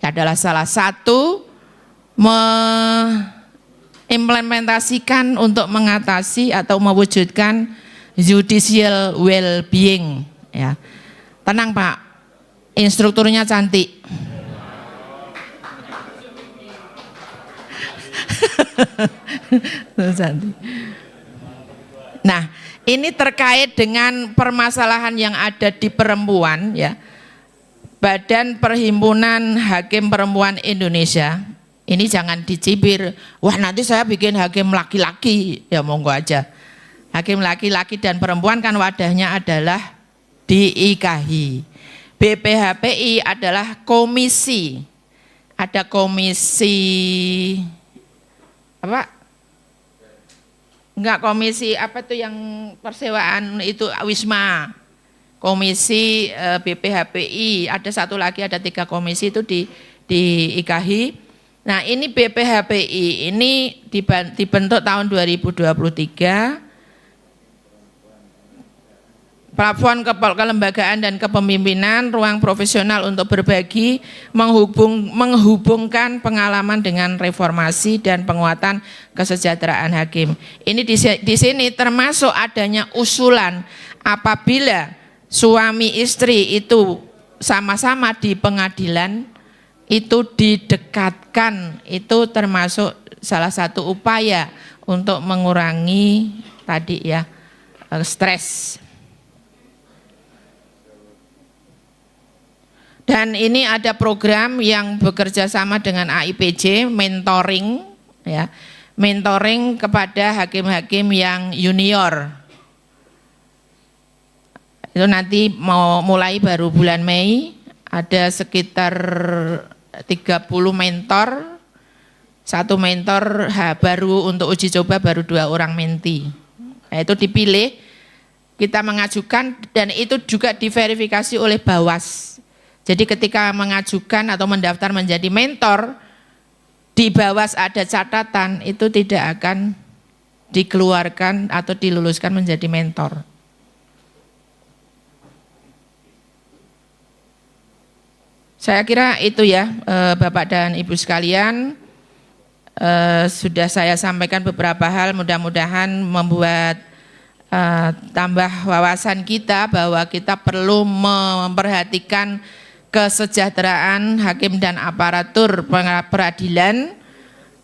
Adalah salah satu mengimplementasikan untuk mengatasi atau mewujudkan judicial well-being. Ya, tenang Pak, instrukturnya cantik. Nah, ini terkait dengan permasalahan yang ada di perempuan ya. Badan Perhimpunan Hakim Perempuan Indonesia. Ini jangan dicibir. Wah, nanti saya bikin hakim laki-laki. Ya monggo aja. Hakim laki-laki dan perempuan kan wadahnya adalah di IKHI. BPHPI adalah komisi. Ada komisi apa? Enggak, komisi apa tuh yang persewaan itu Wisma. Komisi BPHPI, ada satu lagi, ada 3 komisi itu di IKHI. Nah ini BPHPI ini dibentuk tahun 2023. Platform kelembagaan dan kepemimpinan, ruang profesional untuk berbagi, menghubungkan pengalaman dengan reformasi dan penguatan kesejahteraan hakim. Ini di sini termasuk adanya usulan apabila suami istri itu sama-sama di pengadilan, itu didekatkan, itu termasuk salah satu upaya untuk mengurangi tadi ya stres. Dan ini ada program yang bekerja sama dengan AIPJ, mentoring ya, mentoring kepada hakim-hakim yang junior. Itu nanti mau mulai baru bulan Mei, ada sekitar 30 mentor, 1 mentor baru untuk uji coba baru 2 orang menti. Nah, itu dipilih, kita mengajukan dan itu juga diverifikasi oleh Bawas. Jadi ketika mengajukan atau mendaftar menjadi mentor, di Bawas ada catatan, itu tidak akan dikeluarkan atau diluluskan menjadi mentor. Saya kira itu ya Bapak dan Ibu sekalian, sudah saya sampaikan beberapa hal, mudah-mudahan membuat tambah wawasan kita bahwa kita perlu memperhatikan kesejahteraan hakim dan aparatur peradilan,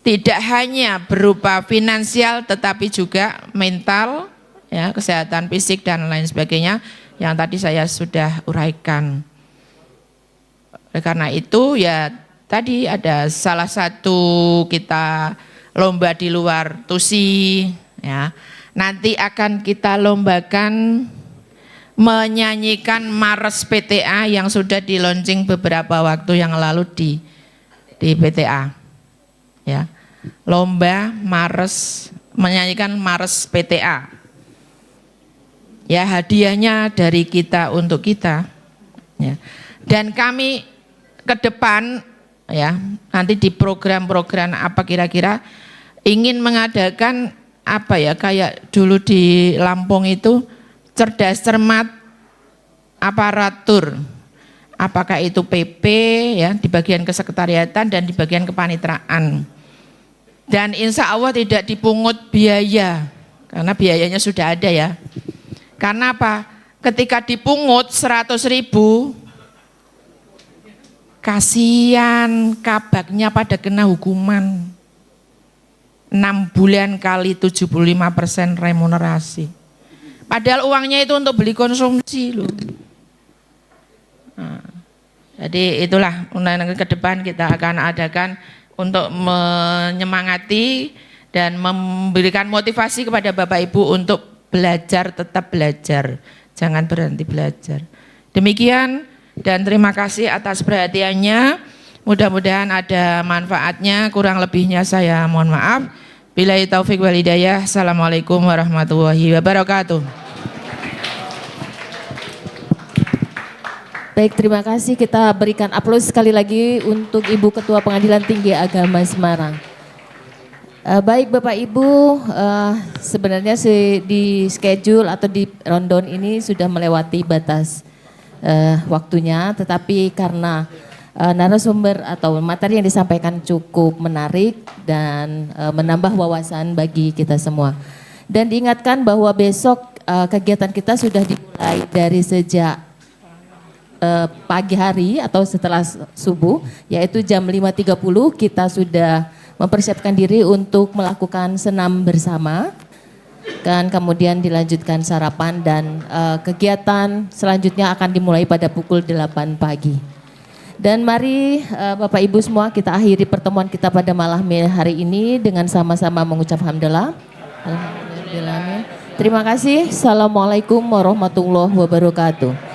tidak hanya berupa finansial tetapi juga mental, ya, kesehatan fisik dan lain sebagainya yang tadi saya sudah uraikan. Karena itu ya tadi ada salah satu kita lomba di luar TUSI, ya. Nanti akan kita lombakan menyanyikan Mars PTA yang sudah di launching beberapa waktu yang lalu di PTA, ya. Lomba Mars, menyanyikan Mars PTA, ya, hadiahnya dari kita untuk kita, ya. Dan kami ke depan, ya, nanti di program-program apa kira-kira ingin mengadakan apa ya, kayak dulu di Lampung itu cerdas cermat aparatur. apakah itu PP ya di bagian kesekretariatan dan di bagian kepanitraan. Dan insya Allah tidak dipungut biaya, karena biayanya sudah ada ya. Karena apa? Ketika dipungut 100.000, kasihan kabaknya pada kena hukuman 6 bulan kali 75% remunerasi. Padahal uangnya itu untuk beli konsumsi loh. Nah, jadi itulah undang-undang ke depan kita akan adakan untuk menyemangati dan memberikan motivasi kepada Bapak Ibu untuk belajar, tetap belajar, jangan berhenti belajar. Demikian dan terima kasih atas perhatiannya. Mudah-mudahan ada manfaatnya, kurang lebihnya saya mohon maaf. Billahi taufik wal hidayah. Assalamualaikum warahmatullahi wabarakatuh. Baik, terima kasih. Kita berikan aplaus sekali lagi untuk Ibu Ketua Pengadilan Tinggi Agama Semarang. Baik Bapak Ibu, sebenarnya di schedule atau di rundown ini sudah melewati batas waktunya, tetapi karena narasumber atau materi yang disampaikan cukup menarik dan menambah wawasan bagi kita semua. Dan diingatkan bahwa besok kegiatan kita sudah dimulai dari sejak pagi hari atau setelah subuh, yaitu jam 5.30 kita sudah mempersiapkan diri untuk melakukan senam bersama, dan kemudian dilanjutkan sarapan dan kegiatan selanjutnya akan dimulai pada pukul 8 pagi. Dan mari Bapak Ibu semua kita akhiri pertemuan kita pada malam hari ini dengan sama-sama mengucap hamdalah. Alhamdulillah. Terima kasih. Assalamualaikum warahmatullahi wabarakatuh.